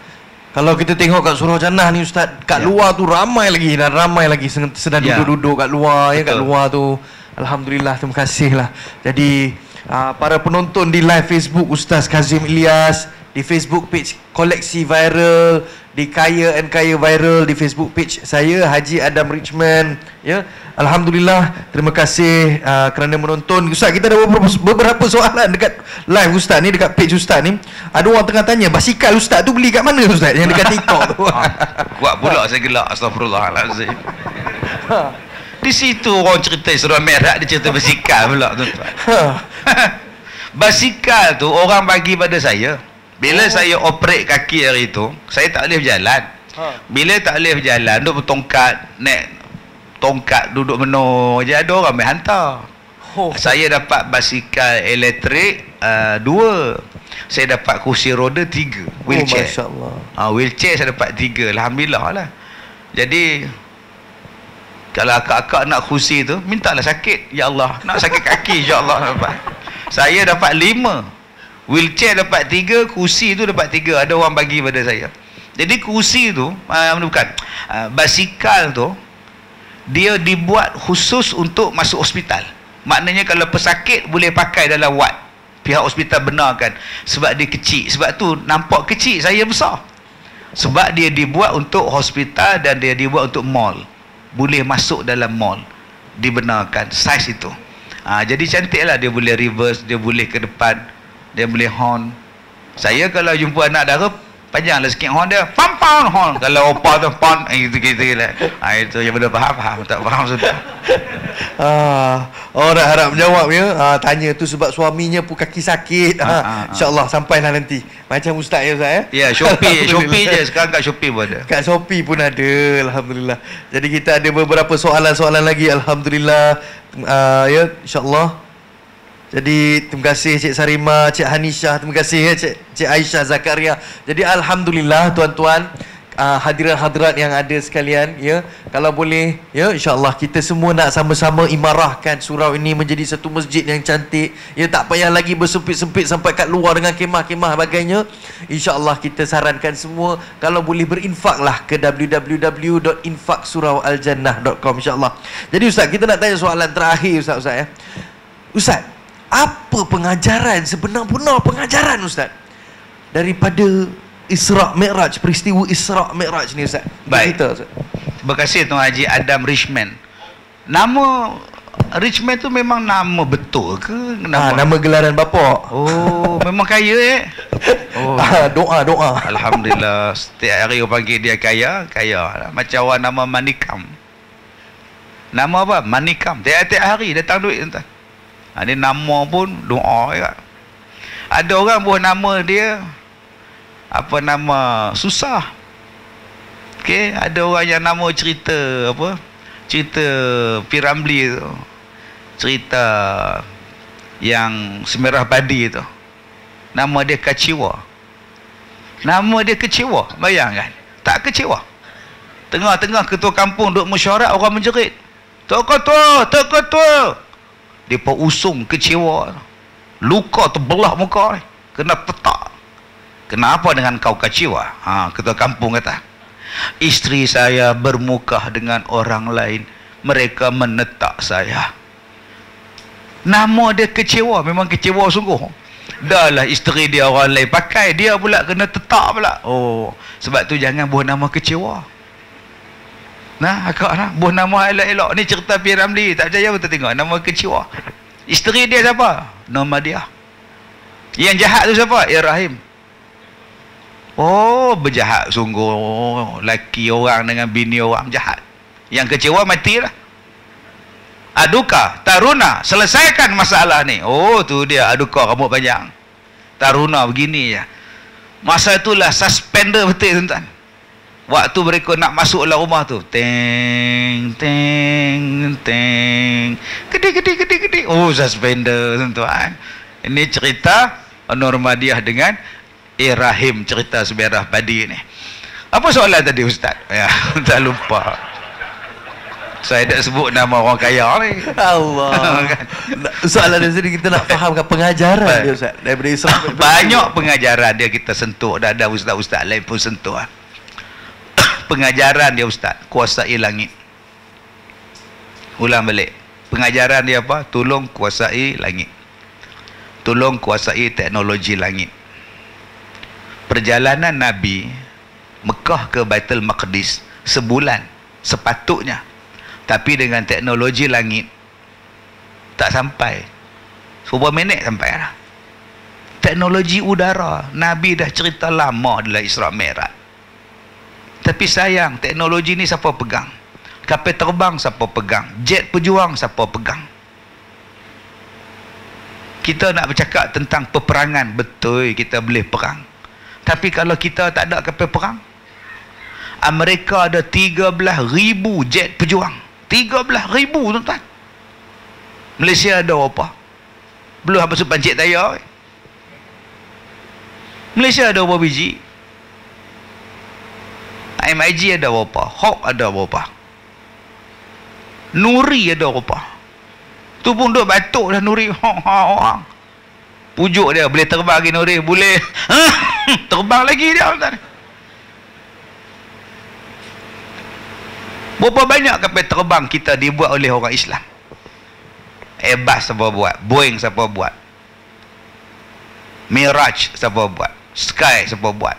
Kalau kita tengok kat Surau Jannah ni Ustaz, kat luar tu ramai lagi dan ramai lagi sedang duduk-duduk kat luar. Kat luar tu. Alhamdulillah, terima kasih lah. Jadi para penonton di live Facebook Ustaz Kazim Ilyas, di Facebook page Koleksi Viral, di Kaya and Kaya Viral, di Facebook page saya Haji Adam Richmond, ya. Alhamdulillah, terima kasih kerana menonton. Ustaz, kita ada beberapa soalan dekat live Ustaz ni, dekat page Ustaz ni. Ada orang tengah tanya, basikal Ustaz tu beli kat mana Ustaz? Yang dekat TikTok tu. Kuat pula saya gelak, astagfirullahalazim. Di situ orang cerita Surah Merah, dia cerita basikal pula tuan-tuan. Basikal tu orang bagi pada saya. Bila saya operate kaki hari itu, saya tak boleh berjalan. Bila tak boleh berjalan, duduk bertongkat, naik tongkat, duduk menor je, ada orang main hantar. Saya dapat basikal elektrik 2. Saya dapat kursi roda 3, wheelchair. Masya-Allah. Wheelchair saya dapat 3, alhamdulillah lah. Jadi kalau akak-akak nak kursi tu, mintalah sakit, ya Allah, nak sakit kaki insya-Allah dapat. Saya dapat 5. Wheelchair dapat 3, kursi tu dapat 3. Ada orang bagi pada saya. Jadi kursi tu bukan, basikal tu dia dibuat khusus untuk masuk hospital. Maknanya kalau pesakit boleh pakai dalam wad. Pihak hospital benarkan. Sebab dia kecil. Sebab tu nampak kecil, saya besar. Sebab dia dibuat untuk hospital dan dia dibuat untuk mall. Boleh masuk dalam mall. Dibenarkan saiz itu. Jadi cantiklah, dia boleh reverse, dia boleh ke depan, dia boleh horn. Saya kalau jumpa anak dara, panjanglah sikit horn dia, pam-pam horn. Kalau opa tu pam, gitu-gitu lah. Itu yang benar faham, tak faham sudah. Orang harap menjawab ya. Tanya tu sebab suaminya pun kaki sakit. InsyaAllah sampailah nanti. Macam Ustaz ya Ustaz ya. Ya, Shopee je. Sekarang kat Shopee pun ada. Kat Shopee pun ada. Alhamdulillah. Jadi kita ada beberapa soalan-soalan lagi. Alhamdulillah. Ya, insyaAllah. Jadi terima kasih Cik Sarima, Cik Hanishah, terima kasih ya Cik Aisyah Zakaria. Jadi alhamdulillah tuan-tuan, hadirat-hadirat yang ada sekalian, ya, kalau boleh, ya, insya-Allah kita semua nak sama-sama imarahkan surau ini menjadi satu masjid yang cantik, ya, tak payah lagi bersempit-sempit sampai kat luar dengan kemah-kemah bagainya. Insya-Allah kita sarankan semua kalau boleh berinfaklah ke www.infaksuraualjannah.com insya-Allah. Jadi Ustaz, kita nak tanya soalan terakhir Ustaz ya. Ustaz, apa pengajaran sebenar-benar pengajaran Ustaz daripada Isra' Mi'raj, peristiwa Isra' Mi'raj ni Ustaz? Baik. Kita, Ustaz. Terima kasih Tuan Haji Adam Richman. Nama Richman tu memang nama betul ke? Nama gelaran bapa. Oh, memang kaya Oh. Doa. Alhamdulillah. Setiap hari orang panggil dia kaya. Macam orang nama Manikam. Nama apa? Manikam. Tiap-tiap hari datang duit tuan. Dia nama pun doa juga. Ada orang buat nama dia apa nama susah. Okey, ada orang yang nama cerita apa? Cerita Piramli tu. Cerita yang Semerah Padi tu. Nama dia Kecewa. Nama dia Kecewa. Bayangkan. Tak kecewa. Tengah-tengah ketua kampung duk mesyuarat, orang menjerit. Tok ketua. Depa usung kecewa. Luka terbelah muka. Kena petak. Kenapa dengan kau kecewa? Ketua kampung kata, isteri saya bermukah dengan orang lain. Mereka menetak saya. Nama dia Kecewa. Memang kecewa sungguh. Dah lah isteri dia orang lain pakai, dia pula kena tetak pula. Oh, sebab tu jangan buat nama Kecewa. Nah, akak nah, buat nama elok-elok. Ni cerita P. Ramli. Tak percaya betul tengok. Nama Kecewa. Isteri dia siapa? Nama dia. Yang jahat tu siapa? Ibrahim. Oh, berjahat sungguh. Laki orang dengan bini orang jahat. Yang kecewa matilah. Aduka, taruna, selesaikan masalah ni. Oh, tu dia aduka rambut panjang. Taruna begini je. Masa itulah suspender betul tuan-tuan. Waktu mereka nak masuk dalam rumah tu, teng. Gede. Oh, suspender tuan-tuan. Ini cerita Nurmadiah dengan Ibrahim, cerita Semerah Padi ni. Apa soalan tadi Ustaz? Ya, tak lupa. Saya dah sebut nama orang kaya ni. Allah. Kan? Soalan dari sini kita nak fahamkan pengajaran dia Ustaz daripada Isra'. Banyak pengajaran dia kita sentuh. Dah ada ustaz-ustaz lain pun sentuh. Pengajaran dia Ustaz, kuasai langit. Ulang balik. Pengajaran dia apa? Tolong kuasai langit. Tolong kuasai teknologi langit. Perjalanan Nabi Mekah ke Baitul Maqdis sebulan sepatutnya, tapi dengan teknologi langit tak sampai 10 minit sampai lah. Teknologi udara Nabi dah cerita lama dalam Isra' Mi'raj, tapi sayang teknologi ni siapa pegang? Kapal terbang siapa pegang? Jet pejuang siapa pegang? Kita nak bercakap tentang peperangan, betul kita boleh perang, tapi kalau kita tak ada kapal perang, Amerika ada 13,000 jet pejuang. 13,000 tuan-tuan. Malaysia ada apa? Belum habis pancit tayar. Malaysia ada berapa biji? MIG ada berapa? Hawk ada berapa? Nuri ada berapa? Tu pun duk batuk dah Nuri. Orang pujuk dia, boleh terbang lagi Nuri, boleh. Terbang lagi dia tuan-tuan. Berapa banyak kapal terbang kita dibuat oleh orang Islam? Airbus siapa buat? Boeing siapa buat? Miraj siapa buat? Sky siapa buat?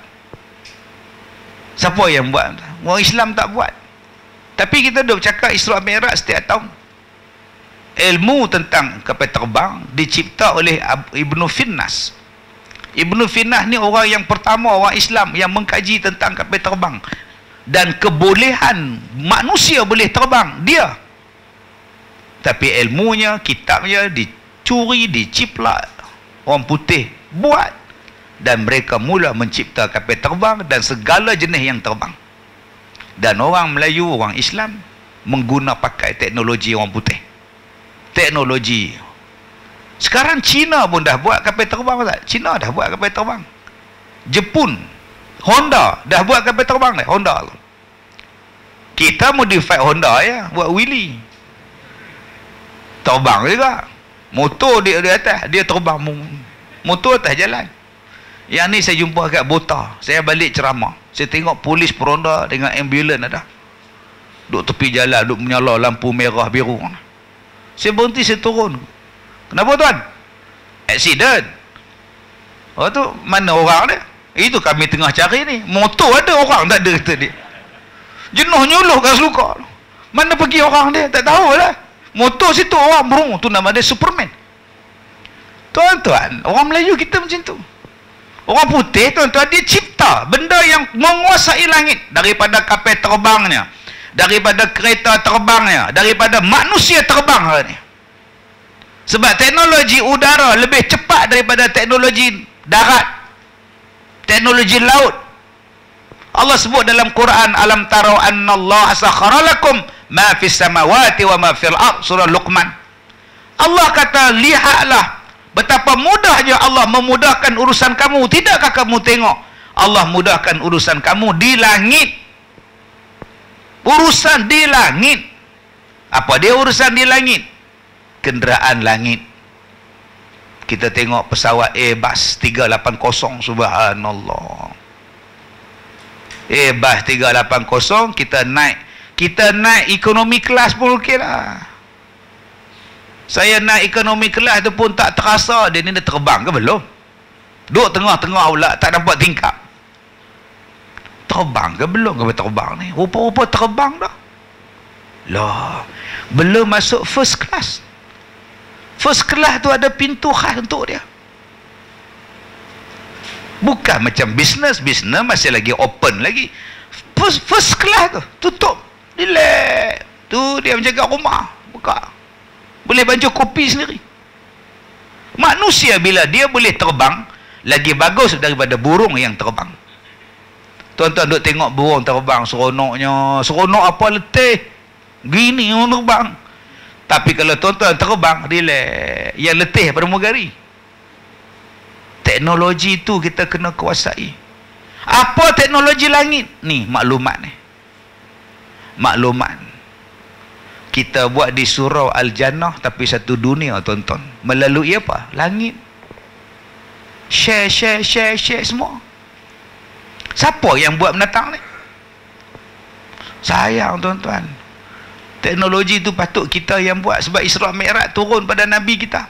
Siapa yang buat? Orang Islam tak buat. Tapi kita duk cakap Isra' Mi'raj setiap tahun. Ilmu tentang kapal terbang dicipta oleh Ibnu Finnas. Ibnu Finnas ni orang yang pertama orang Islam yang mengkaji tentang kapal terbang dan kebolehan manusia boleh terbang, dia. Tapi ilmunya, kitabnya dicuri, diciplak, orang putih buat, dan mereka mula mencipta kapal terbang dan segala jenis yang terbang. Dan orang Melayu, orang Islam mengguna pakai teknologi orang putih. Teknologi. Sekarang Cina pun dah buat kapal terbang tak? Cina dah buat kapal terbang. Jepun Honda dah buat kapal terbang dah, Honda tu. Kita modify Honda ya, buat wheelie. Terbang juga. Motor dia di atas, dia terbang. Motor atas jalan. Yang ni saya jumpa kat Bota. Saya balik ceramah. Saya tengok polis peronda dengan ambulans ada. Duk tepi jalan, duk menyala lampu merah biru. Saya berhenti, saya turun. Kenapa tuan? Accident. Oh tu, mana orang dia? Itu kami tengah cari ni. Motor ada, orang tak ada kata dia. Jenuh nyuluh gas luka. Mana pergi orang dia? Tak tahu lah. Motor situ orang burung. Tu nama dia Superman. Tuan-tuan, orang Melayu kita macam tu. Orang putih, tuan-tuan, dia cipta benda yang menguasai langit. Daripada kapal terbangnya, daripada kereta terbangnya, daripada manusia terbang hari ni. Sebab teknologi udara lebih cepat daripada teknologi darat, teknologi laut. Allah sebut dalam Quran, alam tarau annallaha sakhara lakum ma fis samawati wa ma fil ard, surah Luqman. Allah kata, lihatlah betapa mudahnya Allah memudahkan urusan kamu. Tidakkah kamu tengok Allah mudahkan urusan kamu di langit? Urusan di langit. Apa dia urusan di langit? Kenderaan langit. Kita tengok pesawat Airbus 380, subhanallah. Airbus 380, kita naik ekonomi kelas pun okey lah. Saya naik ekonomi kelas tu pun tak terasa dia ni dah terbang ke belum? Duduk tengah-tengah aula, tak nampak tingkap. Terbang ke belum ke terbang ni? Rupa-rupa terbang dah. Lah, belum masuk first class. First class tu ada pintu khas untuk dia. Bukan macam bisnes masih lagi open lagi. First class tu tutup, relax. Tu dia menjaga rumah, buka. Boleh bancuh kopi sendiri. Manusia bila dia boleh terbang, lagi bagus daripada burung yang terbang. Tuan-tuan duk tengok burung terbang, seronoknya. Seronok apa letih. Gini orang terbang. Tapi kalau tuan-tuan terbang, relax. Yang letih pramugari. Teknologi itu kita kena kuasai. Apa teknologi langit? Ni maklumat ni. Maklumat. Kita buat di surau Al-Jannah, tapi satu dunia, tuan-tuan. Melalui apa? Langit. Share semua. Siapa yang buat menatang ni? Sayang, tuan-tuan. Teknologi itu patut kita yang buat. Sebab Isra' Mi'raj turun pada Nabi kita.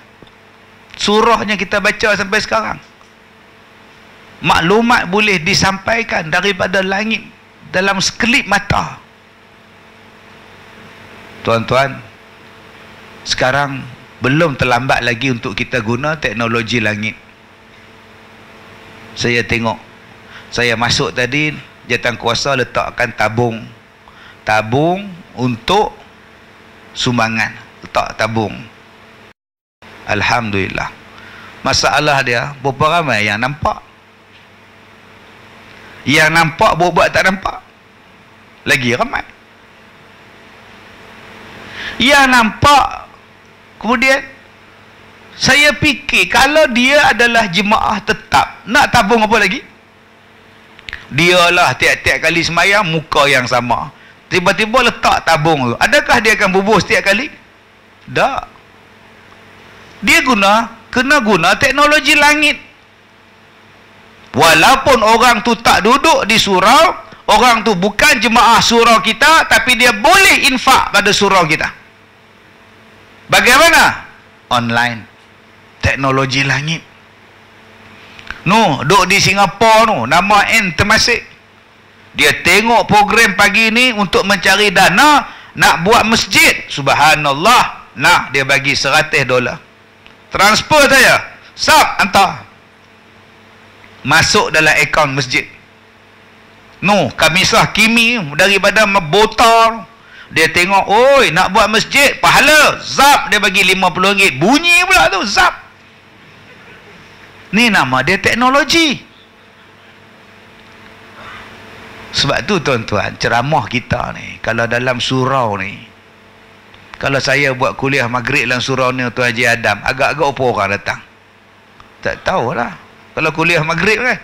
Surahnya kita baca sampai sekarang. Maklumat boleh disampaikan daripada langit dalam sekelip mata. Tuan-tuan, sekarang belum terlambat lagi untuk kita guna teknologi langit. Saya tengok, saya masuk tadi, Jawatankuasa letakkan tabung untuk sumbangan. Letak tabung. Alhamdulillah. Masalah dia, berapa ramai yang nampak? Yang nampak buat tak nampak. Lagi ramai. Yang nampak, kemudian saya fikir, kalau dia adalah jemaah tetap, nak tabung apa lagi? Dialah tiap-tiap kali semayang muka yang sama. Tiba-tiba letak tabung tu. Adakah dia akan bubuh setiap kali? Tak. Dia kena guna teknologi langit. Walaupun orang tu tak duduk di surau, orang tu bukan jemaah surau kita, tapi dia boleh infak pada surau kita. Bagaimana? Online. Teknologi langit. Duduk di Singapura nama N Temasek. Dia tengok program pagi ni untuk mencari dana nak buat masjid. Subhanallah. Nah, dia bagi $100. Transfer saya. Sab, hantar. Masuk dalam akaun masjid. Kamisah Kimi daripada Bota. Dia tengok, oi, nak buat masjid, pahala. Zap, dia bagi RM50. Bunyi pula tu, zap. Ni nama dia teknologi. Sebab tu, tuan-tuan, ceramah kita ni, kalau dalam surau ni, kalau saya buat kuliah maghrib dalam surau ni, Tuan Haji Adam, agak-agak apa orang datang? Tak tahulah. Kalau kuliah maghrib kan,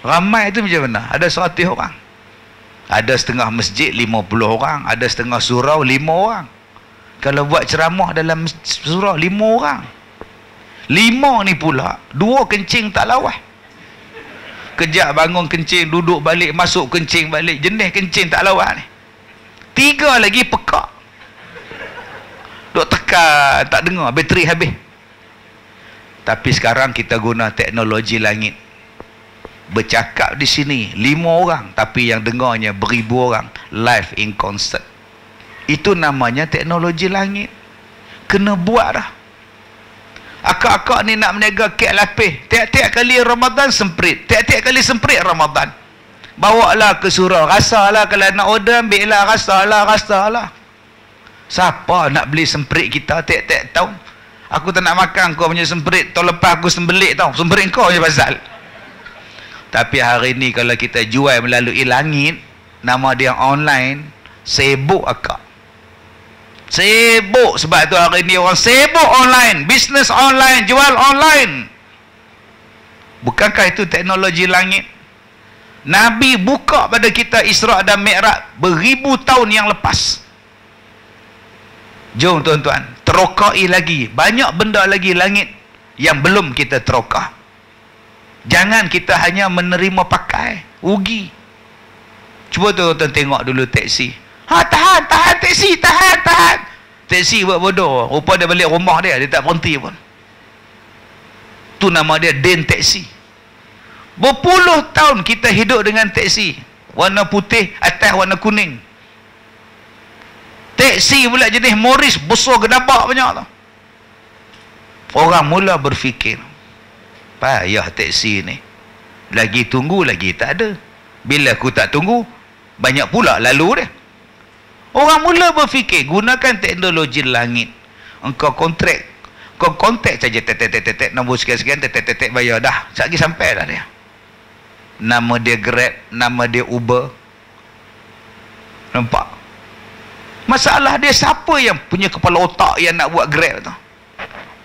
Ramai tu macam mana? Ada 100 orang. Ada setengah masjid 50 orang, ada setengah surau 5 orang. Kalau buat ceramah dalam surau 5 orang. 5 ni pula 2 kencing tak lawas. Kejap bangun kencing, duduk balik, masuk kencing balik. Jenis kencing tak lawas ni. 3 lagi pekak. Duk tekan, tak dengar, bateri habis. Tapi sekarang kita guna teknologi langit. Bercakap di sini 5 orang, tapi yang dengarnya beribu orang, live in concert. Itu namanya teknologi langit. Kena buat dah. Akak-akak ni nak meniaga kek lapis, tiap-tiap kali Ramadan semprit, tiap-tiap kali semprit Ramadan, bawalah ke surau, rasalah. Kalau nak order, ambil lah, rasalah. Siapa nak beli semprit kita tiap-tiap tahun? Aku tak nak makan kau punya semprit, tahun lepas aku sembelik tau, semprit kau je pasal. Tapi hari ni kalau kita jual melalui langit, nama dia online, sibuk akak. Sibuk. Sebab tu hari ni orang sibuk online, bisnes online, jual online. Bukankah itu teknologi langit? Nabi buka pada kita Isra' dan Mi'raj beribu tahun yang lepas. Jom tuan-tuan, terokai lagi. Banyak benda lagi langit yang belum kita terokah. Jangan kita hanya menerima pakai, rugi. Cuba tuan-tuan tengok dulu teksi. Tahan teksi, tahan. Teksi buat bodoh. Rupa dia balik rumah dia tak berhenti pun. Tu nama dia den teksi. Berpuluh tahun kita hidup dengan teksi. Warna putih, atas warna kuning. Teksi pula jenis Morris, besar gedabak banyak tau. Orang mula berfikir, payah teksi ni. Lagi tunggu, lagi tak ada. Bila aku tak tunggu, banyak pula lalu dia. Orang mula berfikir, gunakan teknologi langit. Engkau kontrak, kau kontak saja, tet, nombor sekian-sekian, tet, bayar dah. Sekejap lagi sampai dah dia. Nama dia Grab, nama dia Uber. Nampak? Masalah dia siapa yang punya kepala otak yang nak buat Grab tu?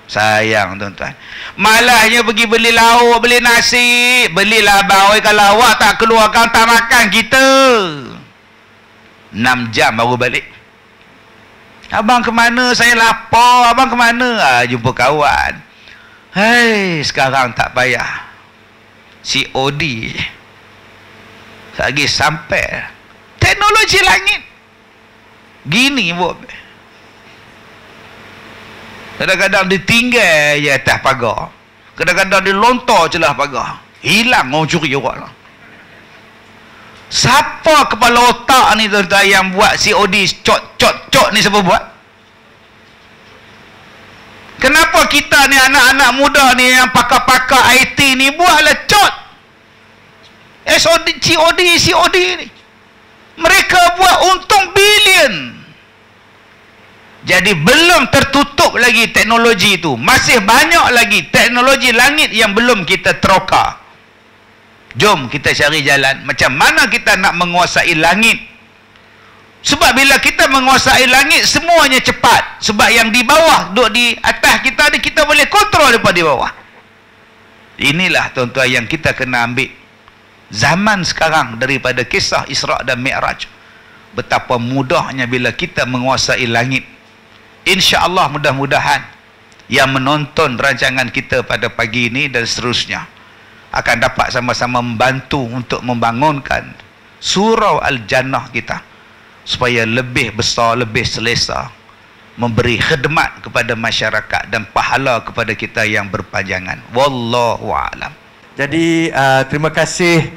Sayang tuan-tuan. Malahnya pergi beli lauk, beli nasi, belilah abang. Kalau awak tak keluarkan, tak makan kita. 6 jam baru balik. Abang ke mana? Saya lapar. Abang ke mana? Jumpa kawan. Hei, sekarang tak payah. COD. Lagi sampai. Teknologi langit. Gini buat. Kadang-kadang ditinggal je atas pagar. Kadang-kadang dilontar celah pagar. Hilang orang curi orang lah. Siapa kepala otak ni tuan-tuan yang buat COD cot ni siapa buat? Kenapa kita ni anak-anak muda ni yang pakar-pakar IT ni buatlah cot? COD ni. Mereka buat untung bilion. Jadi belum tertutup lagi teknologi itu. Masih banyak lagi teknologi langit yang belum kita terokah. Jom kita cari jalan. Macam mana kita nak menguasai langit? Sebab bila kita menguasai langit, semuanya cepat. Sebab yang di bawah, duduk di atas kita ni, kita boleh kontrol daripada di bawah. Inilah tuan-tuan yang kita kena ambil zaman sekarang daripada kisah Isra' dan Mi'raj. Betapa mudahnya bila kita menguasai langit. InsyaAllah mudah-mudahan yang menonton rancangan kita pada pagi ini dan seterusnya akan dapat sama-sama membantu untuk membangunkan surau Al-Jannah kita supaya lebih besar, lebih selesa, memberi khidmat kepada masyarakat dan pahala kepada kita yang berpanjangan. Wallahu a'lam. Jadi terima kasih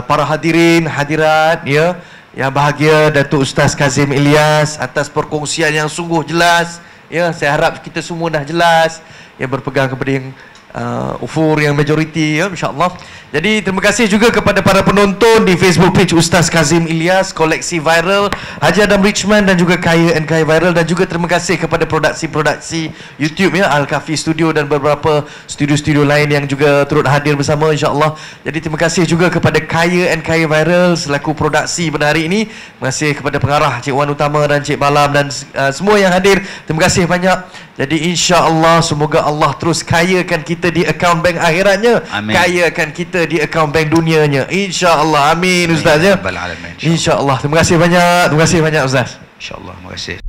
para hadirin, hadirat ya, yang bahagia, Datuk Ustaz Kazim Ilyas atas perkongsian yang sungguh jelas ya. Saya harap kita semua dah jelas yang berpegang kepada yang ufur yang majoriti ya, insya-Allah. Jadi terima kasih juga kepada para penonton di Facebook page Ustaz Kazim Ilyas, Koleksi Viral, Haji Adam Richman dan juga Kaya and Kaya Viral, dan juga terima kasih kepada produksi-produksi YouTube ya, Al-Kafi Studio dan beberapa studio-studio lain yang juga turut hadir bersama insya-Allah. Jadi terima kasih juga kepada Kaya and Kaya Viral selaku produksi pada hari ini. Terima kasih kepada pengarah Cik Wan Utama dan Cik Balam dan semua yang hadir. Terima kasih banyak. Jadi insya-Allah semoga Allah terus kayakan kita di akaun bank akhiratnya, Amin. kayakan kita di akaun bank dunianya. Insya-Allah. Amin Ustaz ya. Rabbal alamin. Insya-Allah. Terima kasih banyak. Terima kasih banyak Ustaz. InsyaAllah. Terima kasih.